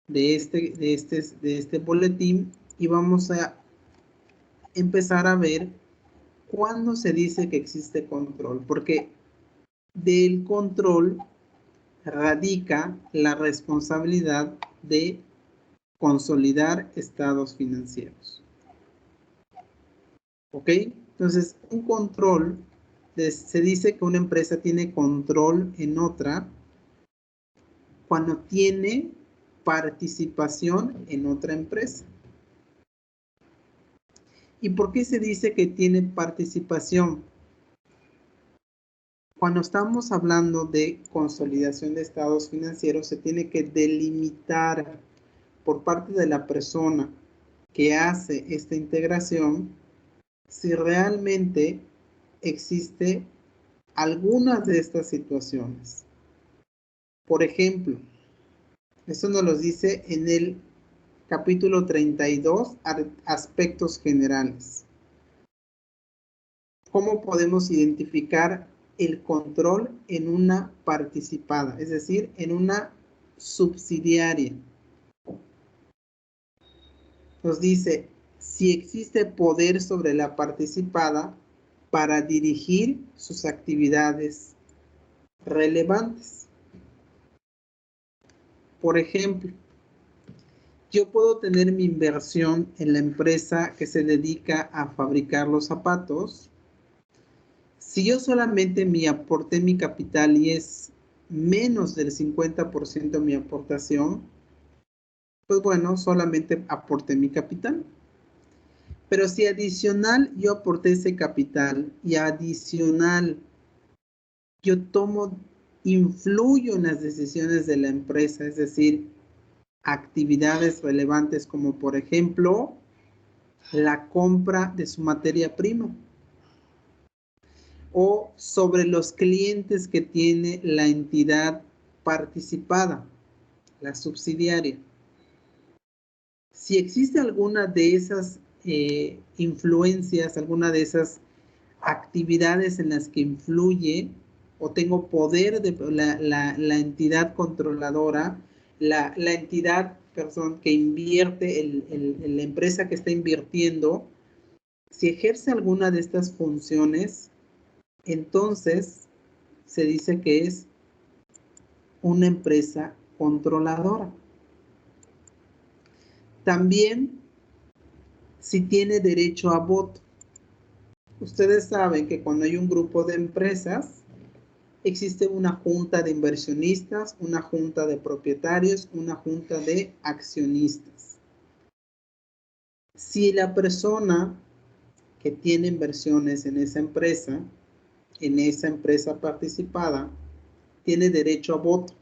S1: de este boletín y vamos a empezar a ver cuándo se dice que existe control, porque del control radica la responsabilidad de consolidar estados financieros. ¿Ok? Entonces, un control, se dice que una empresa tiene control en otra cuando tiene participación en otra empresa. ¿Y por qué se dice que tiene participación? Cuando estamos hablando de consolidación de estados financieros, se tiene que delimitar por parte de la persona que hace esta integración si realmente existe algunas de estas situaciones. Por ejemplo, esto nos lo dice en el capítulo 32, aspectos generales. ¿Cómo podemos identificar el control en una participada, es decir, en una subsidiaria? Nos dice, si existe poder sobre la participada para dirigir sus actividades relevantes. Por ejemplo, yo puedo tener mi inversión en la empresa que se dedica a fabricar los zapatos. Si yo solamente aporté mi capital y es menos del 50% mi aportación, pues bueno, solamente aporté mi capital. Pero si adicional yo aporté ese capital y adicional yo influyo en las decisiones de la empresa, es decir, actividades relevantes como por ejemplo la compra de su materia prima o sobre los clientes que tiene la entidad participada, la subsidiaria. Si existe alguna de esas influencias, alguna de esas actividades en las que influye o tengo poder de la entidad controladora, la entidad, perdón, que invierte, la empresa que está invirtiendo, si ejerce alguna de estas funciones, entonces se dice que es una empresa controladora. También si tiene derecho a voto. Ustedes saben que cuando hay un grupo de empresas, existe una junta de inversionistas, una junta de propietarios, una junta de accionistas. Si la persona que tiene inversiones en esa empresa participada, tiene derecho a voto.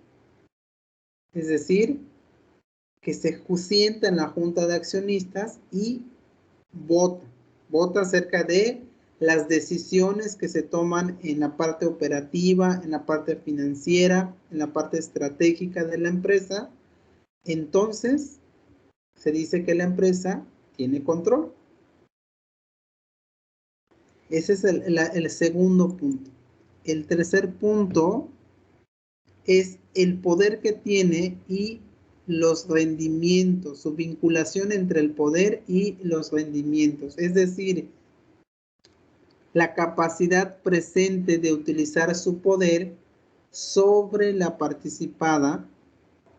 S1: Es decir, que se sienta en la junta de accionistas y vota acerca de las decisiones que se toman en la parte operativa, en la parte financiera, en la parte estratégica de la empresa. Entonces, se dice que la empresa tiene control. Ese es el segundo punto. El tercer punto es el poder que tiene y los rendimientos, su vinculación entre el poder y los rendimientos. Es decir, la capacidad presente de utilizar su poder sobre la participada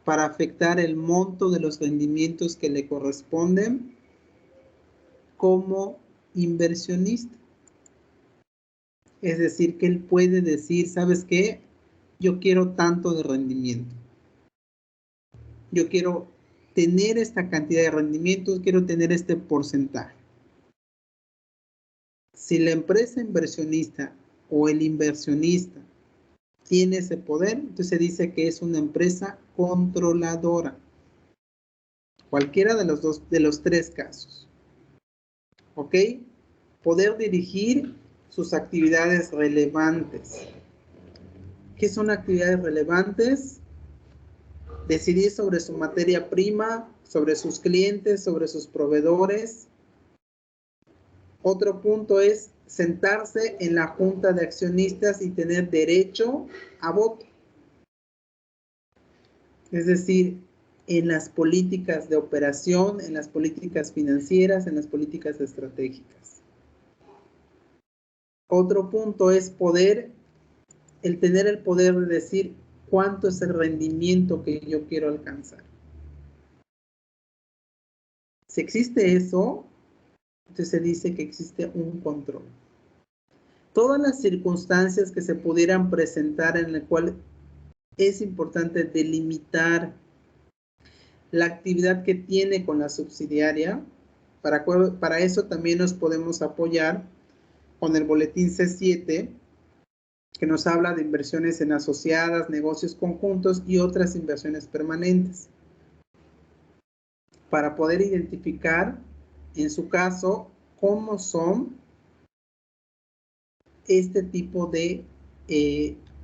S1: para afectar el monto de los rendimientos que le corresponden como inversionista. Es decir, que él puede decir, ¿sabes qué? Yo quiero tanto de rendimiento. Yo quiero tener esta cantidad de rendimientos, quiero tener este porcentaje. Si la empresa inversionista o el inversionista tiene ese poder, entonces se dice que es una empresa controladora. Cualquiera de los tres casos. ¿Ok? Poder dirigir sus actividades relevantes. ¿Qué son actividades relevantes? Decidir sobre su materia prima, sobre sus clientes, sobre sus proveedores. Otro punto es sentarse en la junta de accionistas y tener derecho a voto. Es decir, en las políticas de operación, en las políticas financieras, en las políticas estratégicas. Otro punto es el tener el poder de decir cuánto es el rendimiento que yo quiero alcanzar. Si existe eso, entonces se dice que existe un control. Todas las circunstancias que se pudieran presentar en el cual es importante delimitar la actividad que tiene con la subsidiaria. Para eso también nos podemos apoyar con el boletín C7, que nos habla de inversiones en asociadas, negocios conjuntos y otras inversiones permanentes. Para poder identificar, en su caso, cómo son este tipo de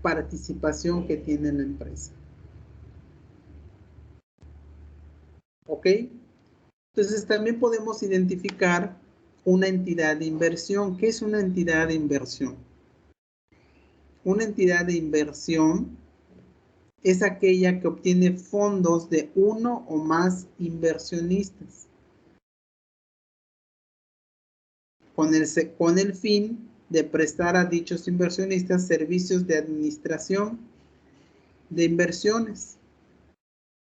S1: participación que tiene la empresa. ¿Ok? Entonces también podemos identificar una entidad de inversión. ¿Qué es una entidad de inversión? Una entidad de inversión es aquella que obtiene fondos de uno o más inversionistas. con el fin de prestar a dichos inversionistas servicios de administración de inversiones.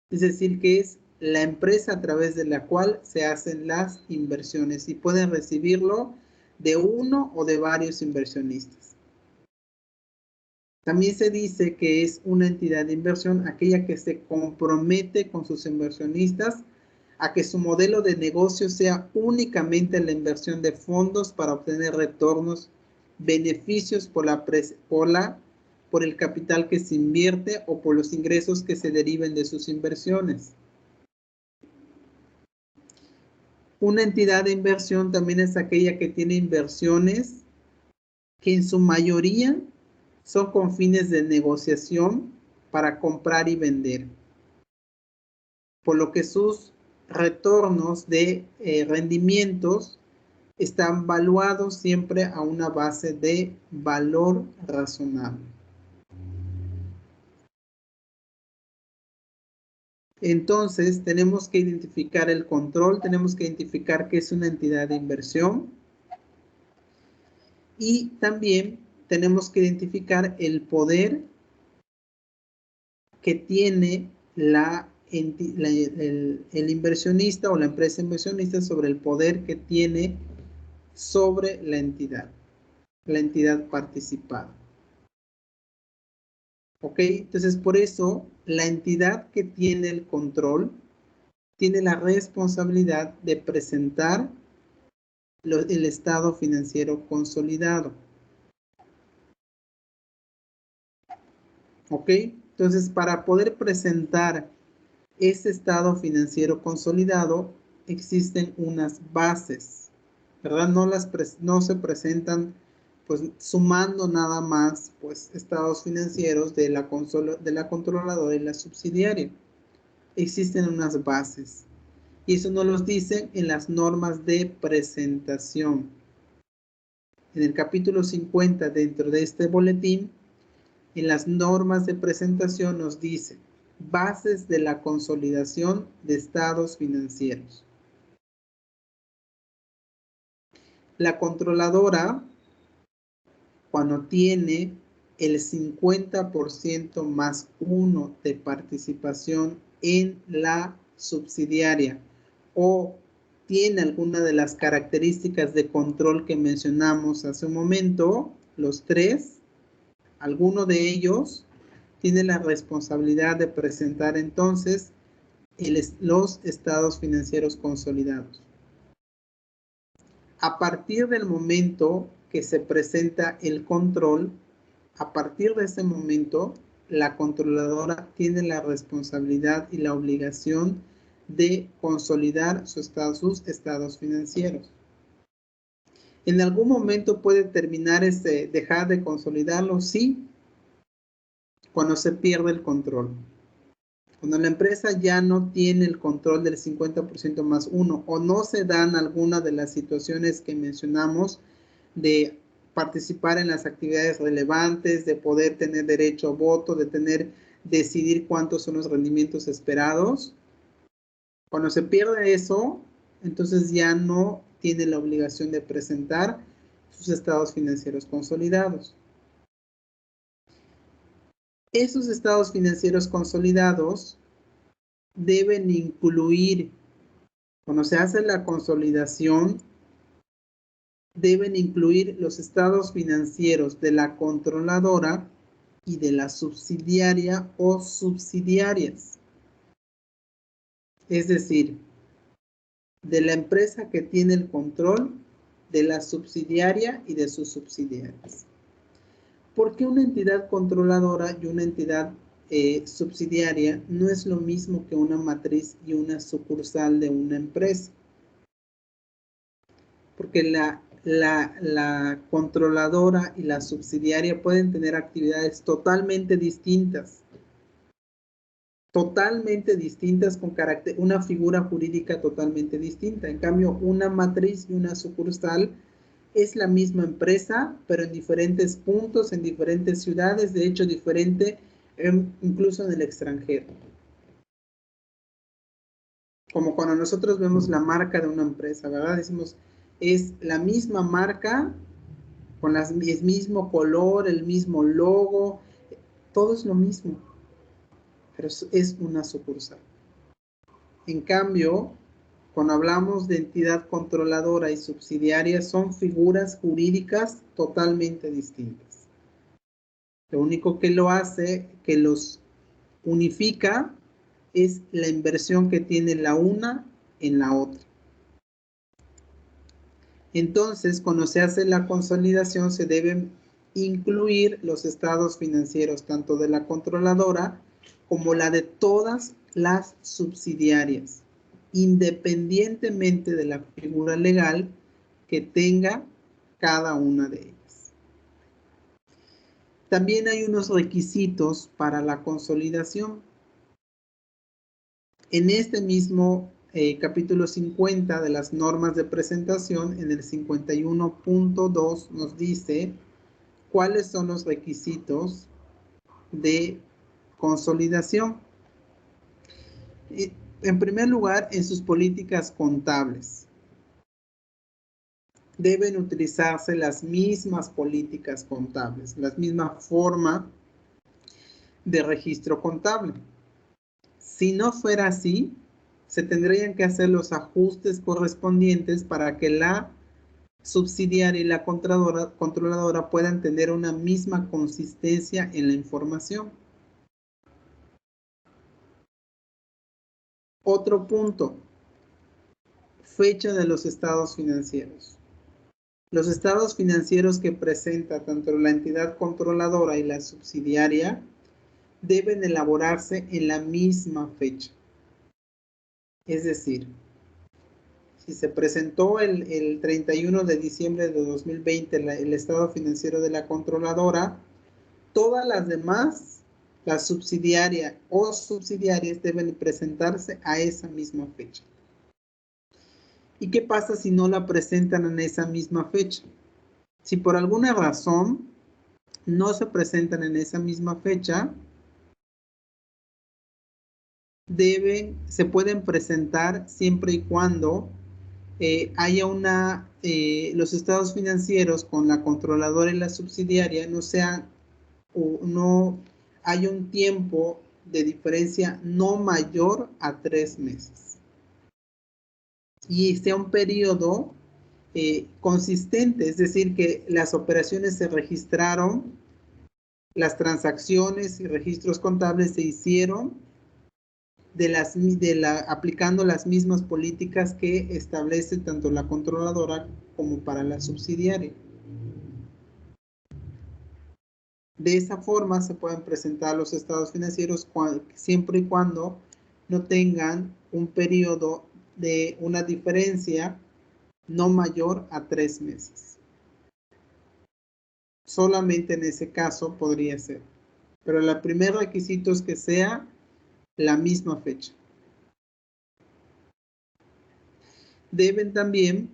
S1: Es decir, que es la empresa a través de la cual se hacen las inversiones y pueden recibirlo de uno o de varios inversionistas. También se dice que es una entidad de inversión aquella que se compromete con sus inversionistas a que su modelo de negocio sea únicamente la inversión de fondos para obtener retornos, beneficios por el capital que se invierte o por los ingresos que se deriven de sus inversiones. Una entidad de inversión también es aquella que tiene inversiones que en su mayoría son con fines de negociación para comprar y vender, por lo que sus retornos de rendimientos están valuados siempre a una base de valor razonable. Entonces, tenemos que identificar el control, tenemos que identificar qué es una entidad de inversión y también tenemos que identificar el poder que tiene el inversionista o la empresa inversionista sobre el poder que tiene sobre la entidad participada. ¿Ok? Entonces, por eso, la entidad que tiene el control tiene la responsabilidad de presentar el estado financiero consolidado. ¿Ok? Entonces, para poder presentar ese estado financiero consolidado, existen unas bases, ¿verdad? No se presentan pues sumando nada más pues estados financieros de la controladora y la subsidiaria. Existen unas bases y eso nos lo dicen en las normas de presentación. En el capítulo 50 dentro de este boletín, en las normas de presentación nos dice bases de la consolidación de estados financieros. La controladora, cuando tiene el 50% más 1 de participación en la subsidiaria o tiene alguna de las características de control que mencionamos hace un momento, los tres, alguno de ellos tiene la responsabilidad de presentar entonces los estados financieros consolidados. A partir del momento que se presenta el control, a partir de ese momento, la controladora tiene la responsabilidad y la obligación de consolidar sus estados financieros. ¿En algún momento puede dejar de consolidarlo? Sí, cuando se pierde el control. Cuando la empresa ya no tiene el control del 50% más 1 o no se dan alguna de las situaciones que mencionamos de participar en las actividades relevantes, de poder tener derecho a voto, de decidir cuántos son los rendimientos esperados. Cuando se pierde eso, entonces ya no tiene la obligación de presentar sus estados financieros consolidados. Esos estados financieros consolidados deben incluir, cuando se hace la consolidación, deben incluir los estados financieros de la controladora y de la subsidiaria o subsidiarias. Es decir, de la empresa que tiene el control, de la subsidiaria y de sus subsidiarias. ¿Por qué una entidad controladora y una entidad subsidiaria no es lo mismo que una matriz y una sucursal de una empresa? Porque la controladora y la subsidiaria pueden tener actividades totalmente distintas con una figura jurídica totalmente distinta. En cambio, una matriz y una sucursal es la misma empresa, pero en diferentes puntos, en diferentes ciudades, de hecho diferente incluso en el extranjero. Como cuando nosotros vemos la marca de una empresa, ¿verdad? Decimos, es la misma marca, con el mismo color, el mismo logo, todo es lo mismo, pero es una sucursal. En cambio, cuando hablamos de entidad controladora y subsidiaria, son figuras jurídicas totalmente distintas. Lo único que lo hace, que los unifica, es la inversión que tiene la una en la otra. Entonces, cuando se hace la consolidación, se deben incluir los estados financieros, tanto de la controladora como la de todas las subsidiarias, independientemente de la figura legal que tenga cada una de ellas. También hay unos requisitos para la consolidación. En este mismo capítulo 50 de las normas de presentación, en el 51.2 nos dice cuáles son los requisitos de consolidación. En primer lugar, en sus políticas contables. Deben utilizarse las mismas políticas contables, la misma forma de registro contable. Si no fuera así, se tendrían que hacer los ajustes correspondientes para que la subsidiaria y la controladora puedan tener una misma consistencia en la información. Otro punto, fecha de los estados financieros. Los estados financieros que presenta tanto la entidad controladora y la subsidiaria deben elaborarse en la misma fecha. Es decir, si se presentó el 31 de diciembre de 2020 el estado financiero de la controladora, todas las demás, la subsidiaria o subsidiarias, deben presentarse a esa misma fecha. ¿Y qué pasa si no la presentan en esa misma fecha? Si por alguna razón no se presentan en esa misma fecha, se pueden presentar siempre y cuando haya los estados financieros con la controladora y la subsidiaria no haya un tiempo de diferencia no mayor a 3 meses. Y sea un periodo consistente, es decir, que las operaciones se registraron, las transacciones y registros contables se hicieron aplicando las mismas políticas que establece tanto la controladora como para la subsidiaria. De esa forma se pueden presentar los estados financieros siempre y cuando no tengan un periodo de una diferencia no mayor a 3 meses. Solamente en ese caso podría ser. Pero el primer requisito es que sea la misma fecha. Deben también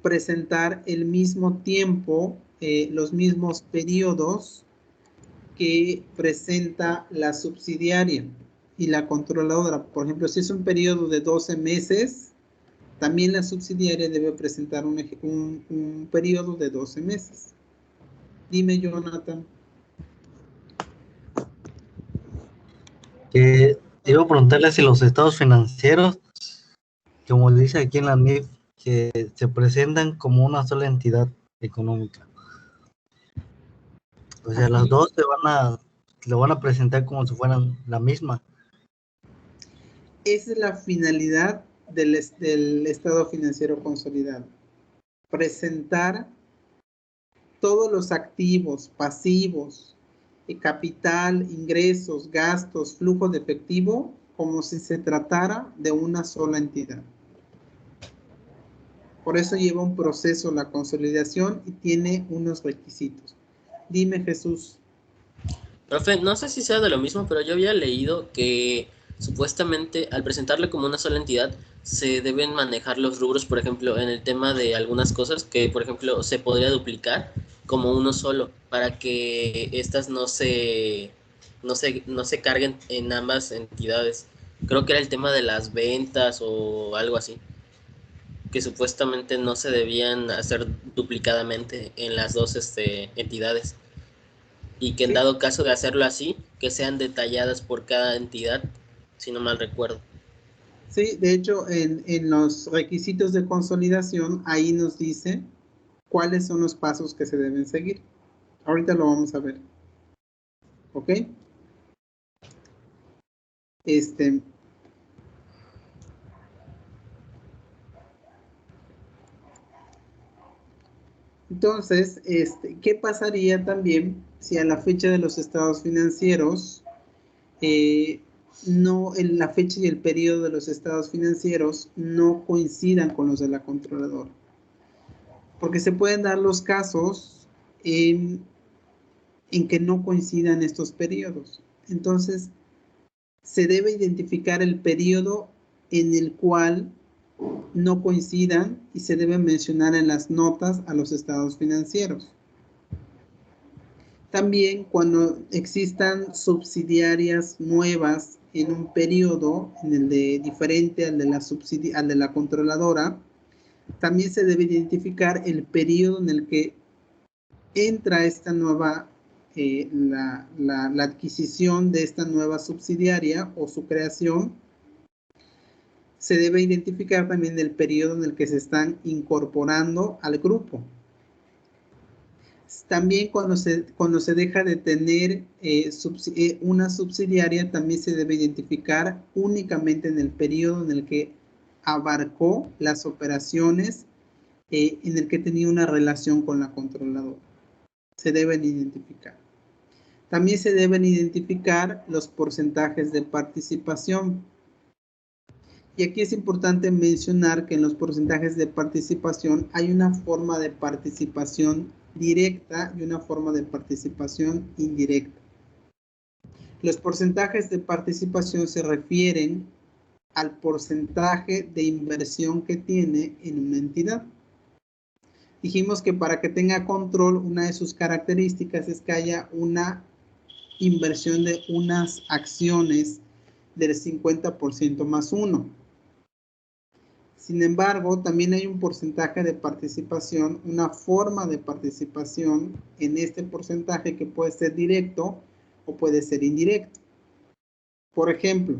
S1: presentar el mismo tiempo, los mismos periodos que presenta la subsidiaria y la controladora. Por ejemplo, si es un periodo de 12 meses, también la subsidiaria debe presentar un periodo de 12 meses. Dime, Jonathan.
S6: Iba a preguntarle si los estados financieros, como dice aquí en la NIF, que se presentan como una sola entidad económica. O sea, las dos lo van a presentar como si fueran la misma.
S1: Esa es la finalidad del estado financiero consolidado. Presentar todos los activos, pasivos, capital, ingresos, gastos, flujo de efectivo, como si se tratara de una sola entidad. Por eso lleva un proceso la consolidación y tiene unos requisitos. Dime, Jesús.
S3: Profe, no sé si sea de lo mismo, pero yo había leído que supuestamente al presentarle como una sola entidad se deben manejar los rubros, por ejemplo, en el tema de algunas cosas que, por ejemplo, se podría duplicar como uno solo para que estas no se carguen en ambas entidades. Creo que era el tema de las ventas o algo así. que supuestamente no se debían hacer duplicadamente en las dos entidades, y que en
S1: Sí,
S3: dado caso de hacerlo así, que sean detalladas por cada entidad, si no mal recuerdo.
S1: sí, de hecho, en los requisitos de consolidación, ahí nos dice cuáles son los pasos que se deben seguir. Ahorita lo vamos a ver. ¿Ok? Entonces, ¿qué pasaría también si a la fecha de los estados financieros, la fecha y el periodo de los estados financieros no coincidan con los de la controladora? Porque se pueden dar los casos en que no coincidan estos periodos. Entonces, se debe identificar el periodo en el cual no coincidan y se debe mencionar en las notas a los estados financieros. También cuando existan subsidiarias nuevas en un periodo en el de diferente al de la controladora, también se debe identificar el periodo en el que entra esta nueva, la adquisición de esta nueva subsidiaria o su creación. Se debe identificar también el periodo en el que se están incorporando al grupo. También cuando se deja de tener una subsidiaria, también se debe identificar únicamente en el periodo en el que abarcó las operaciones en el que tenía una relación con la controladora. Se deben identificar. También se deben identificar los porcentajes de participación. Y aquí es importante mencionar que en los porcentajes de participación hay una forma de participación directa y una forma de participación indirecta. Los porcentajes de participación se refieren al porcentaje de inversión que tiene en una entidad. Dijimos que para que tenga control, una de sus características es que haya una inversión de unas acciones del 50% más 1. Sin embargo, también hay un porcentaje de participación, una forma de participación en este porcentaje que puede ser directo o puede ser indirecto. Por ejemplo,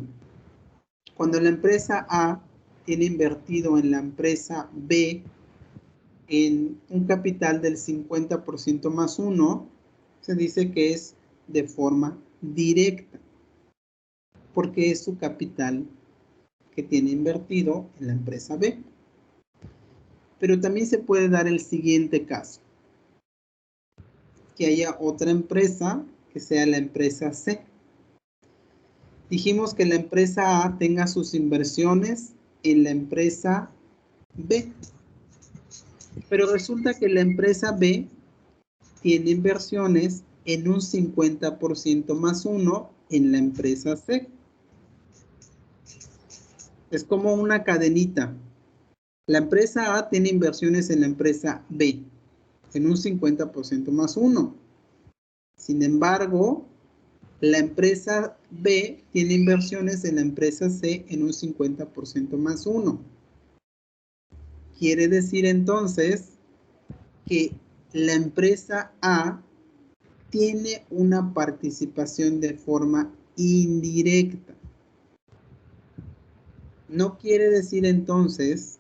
S1: cuando la empresa A tiene invertido en la empresa B en un capital del 50% más 1, se dice que es de forma directa, porque es su capital que tiene invertido en la empresa B. Pero también se puede dar el siguiente caso, que haya otra empresa que sea la empresa C. Dijimos que la empresa A tenga sus inversiones en la empresa B, pero resulta que la empresa B tiene inversiones en un 50% más 1 en la empresa C. Es como una cadenita. La empresa A tiene inversiones en la empresa B en un 50% más 1. Sin embargo, la empresa B tiene inversiones en la empresa C en un 50% más 1. Quiere decir entonces que la empresa A tiene una participación de forma indirecta. No quiere decir entonces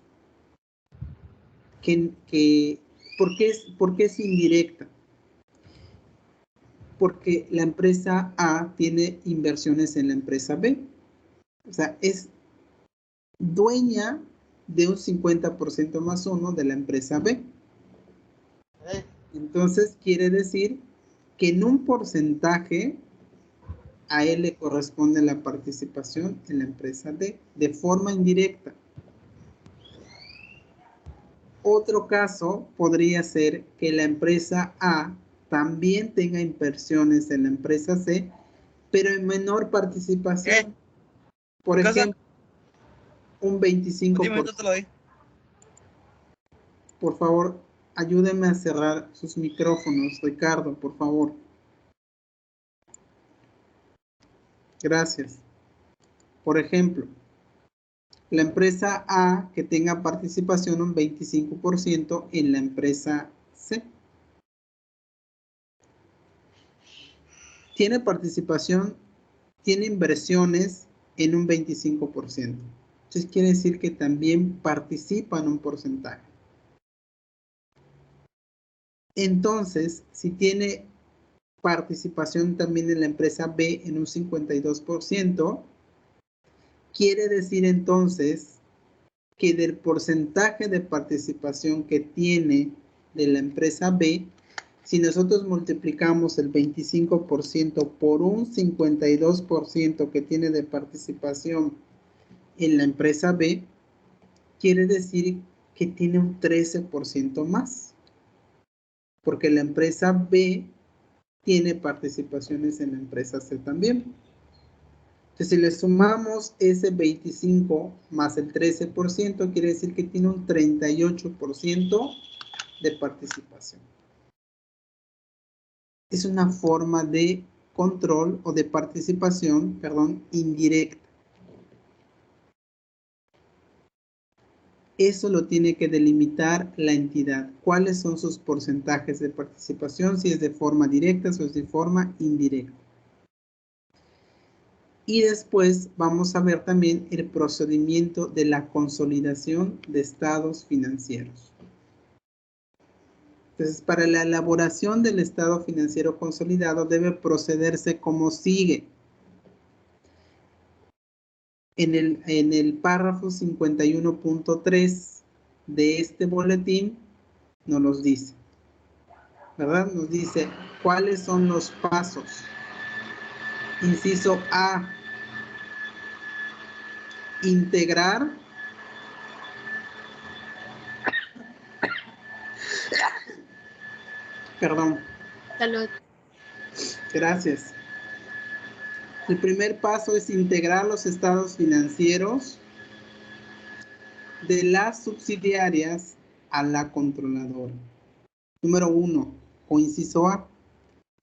S1: ¿por qué es indirecta? Porque la empresa A tiene inversiones en la empresa B. O sea, es dueña de un 50% más 1 de la empresa B. Entonces, quiere decir que en un porcentaje a él le corresponde la participación en la empresa D de forma indirecta. Otro caso podría ser que la empresa A también tenga inversiones en la empresa C, pero en menor participación. Por ejemplo, un 25%. Por favor, ayúdenme a cerrar sus micrófonos, Ricardo, por favor. Gracias. Por ejemplo, la empresa A que tenga participación un 25% en la empresa C. Tiene participación, tiene inversiones en un 25%. Entonces quiere decir que también participa en un porcentaje. Entonces, si tiene participación también en la empresa B en un 52%, quiere decir entonces que del porcentaje de participación que tiene de la empresa B, si nosotros multiplicamos el 25% por un 52% que tiene de participación en la empresa B, quiere decir que tiene un 13% más, porque la empresa B tiene participaciones en la empresa C también. Entonces, si le sumamos ese 25 más el 13%, quiere decir que tiene un 38% de participación. Es una forma de control o de participación, perdón, indirecta. Eso lo tiene que delimitar la entidad. ¿Cuáles son sus porcentajes de participación? Si es de forma directa o es de forma indirecta. Y después vamos a ver también el procedimiento de la consolidación de estados financieros. Entonces, para la elaboración del estado financiero consolidado debe procederse como sigue. En el párrafo 51.3 de este boletín nos los dice, ¿verdad? Nos dice cuáles son los pasos. Inciso A, integrar perdón.
S2: Salud.
S1: Gracias. El primer paso es integrar los estados financieros de las subsidiarias a la controladora. Número 1, o inciso A,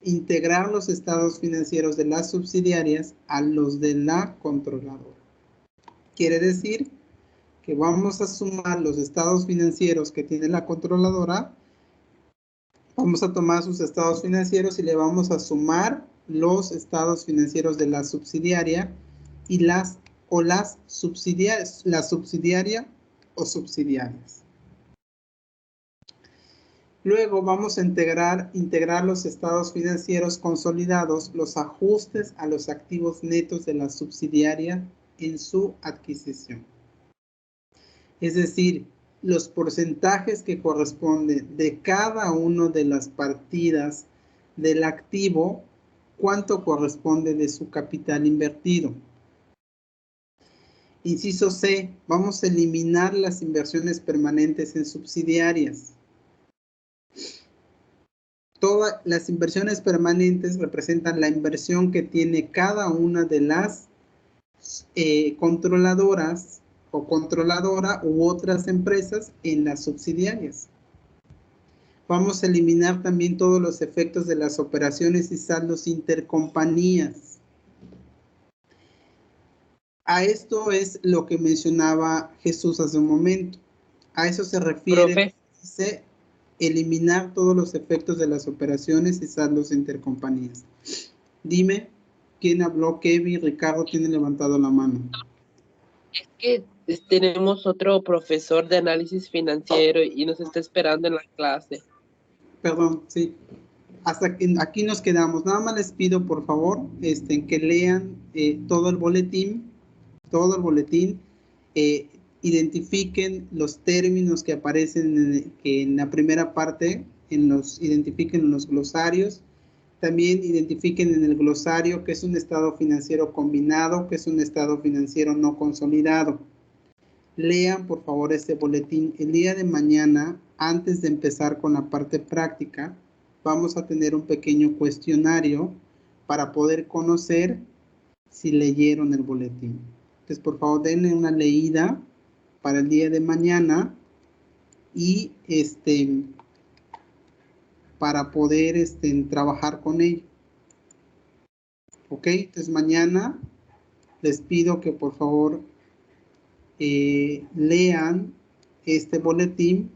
S1: integrar los estados financieros de las subsidiarias a los de la controladora. Quiere decir que vamos a sumar los estados financieros que tiene la controladora, vamos a tomar sus estados financieros y le vamos a sumar los estados financieros de la subsidiaria y la subsidiaria o subsidiarias. Luego vamos a integrar los estados financieros consolidados, los ajustes a los activos netos de la subsidiaria en su adquisición. Es decir, los porcentajes que corresponden de cada una de las partidas del activo, cuánto corresponde de su capital invertido. Inciso C, vamos a eliminar las inversiones permanentes en subsidiarias. Todas las inversiones permanentes representan la inversión que tiene cada una de las controladoras o controladora u otras empresas en las subsidiarias. Vamos a eliminar también todos los efectos de las operaciones y saldos intercompañías. A esto es lo que mencionaba Jesús hace un momento. A eso se refiere, dice, eliminar todos los efectos de las operaciones y saldos intercompañías. Dime, ¿quién habló? Kevin, Ricardo tiene levantado la mano.
S7: Es que tenemos otro profesor de análisis financiero y nos está esperando en la clase. Perdón, sí.
S1: Hasta que aquí nos quedamos. Nada más les pido, por favor, que lean todo el boletín, identifiquen los términos que aparecen en la primera parte, identifiquen en los glosarios. También identifiquen en el glosario qué es un estado financiero combinado, qué es un estado financiero no consolidado. Lean, por favor, este boletín. El día de mañana, antes de empezar con la parte práctica, vamos a tener un pequeño cuestionario para poder conocer si leyeron el boletín. Entonces, por favor, denle una leída para el día de mañana y para poder trabajar con ello. Ok, entonces mañana les pido que por favor lean este boletín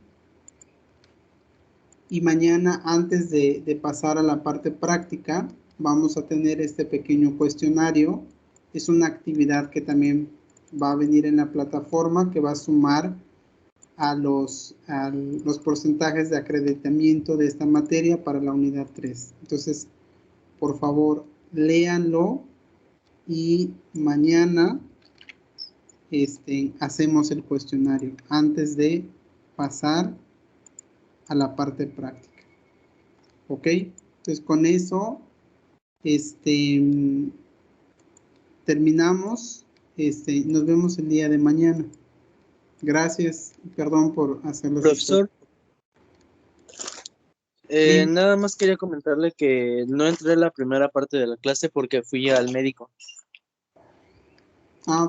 S1: y mañana, antes de pasar a la parte práctica, vamos a tener este pequeño cuestionario. Es una actividad que también va a venir en la plataforma, que va a sumar a los porcentajes de acreditamiento de esta materia para la unidad 3. Entonces, por favor, léanlo y mañana hacemos el cuestionario antes de pasar a la parte práctica. ¿Ok? Entonces, con eso terminamos. Nos vemos el día de mañana. Gracias, perdón por hacerlo.
S8: Profesor,
S1: Sí.
S8: nada más quería comentarle que no entré en la primera parte de la clase porque fui al médico.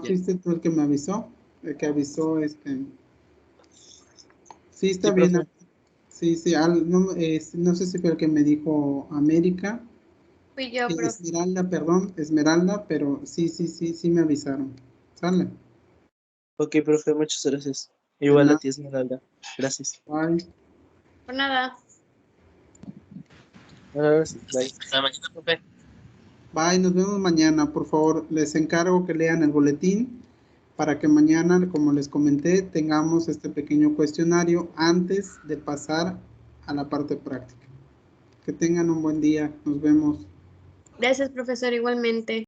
S1: ¿Fuiste tú el que me avisó? El que avisó, Sí, está
S8: Sí,
S1: bien.
S8: profe.
S1: Sí, no sé si fue el que me dijo América.
S2: Fui yo, profe.
S1: Esmeralda, perdón, Esmeralda, pero sí me avisaron. ¿Sale?
S8: Ok, profe, muchas gracias.
S1: De
S8: Igual a
S1: nada.
S8: ti, Esmeralda. Gracias.
S1: Bye.
S2: Por nada.
S8: Bye.
S3: Hasta mañana, profe.
S1: Bye, nos vemos mañana. Por favor, les encargo que lean el boletín para que mañana, como les comenté, tengamos este pequeño cuestionario antes de pasar a la parte práctica. Que tengan un buen día. Nos vemos.
S2: Gracias, profesor, igualmente.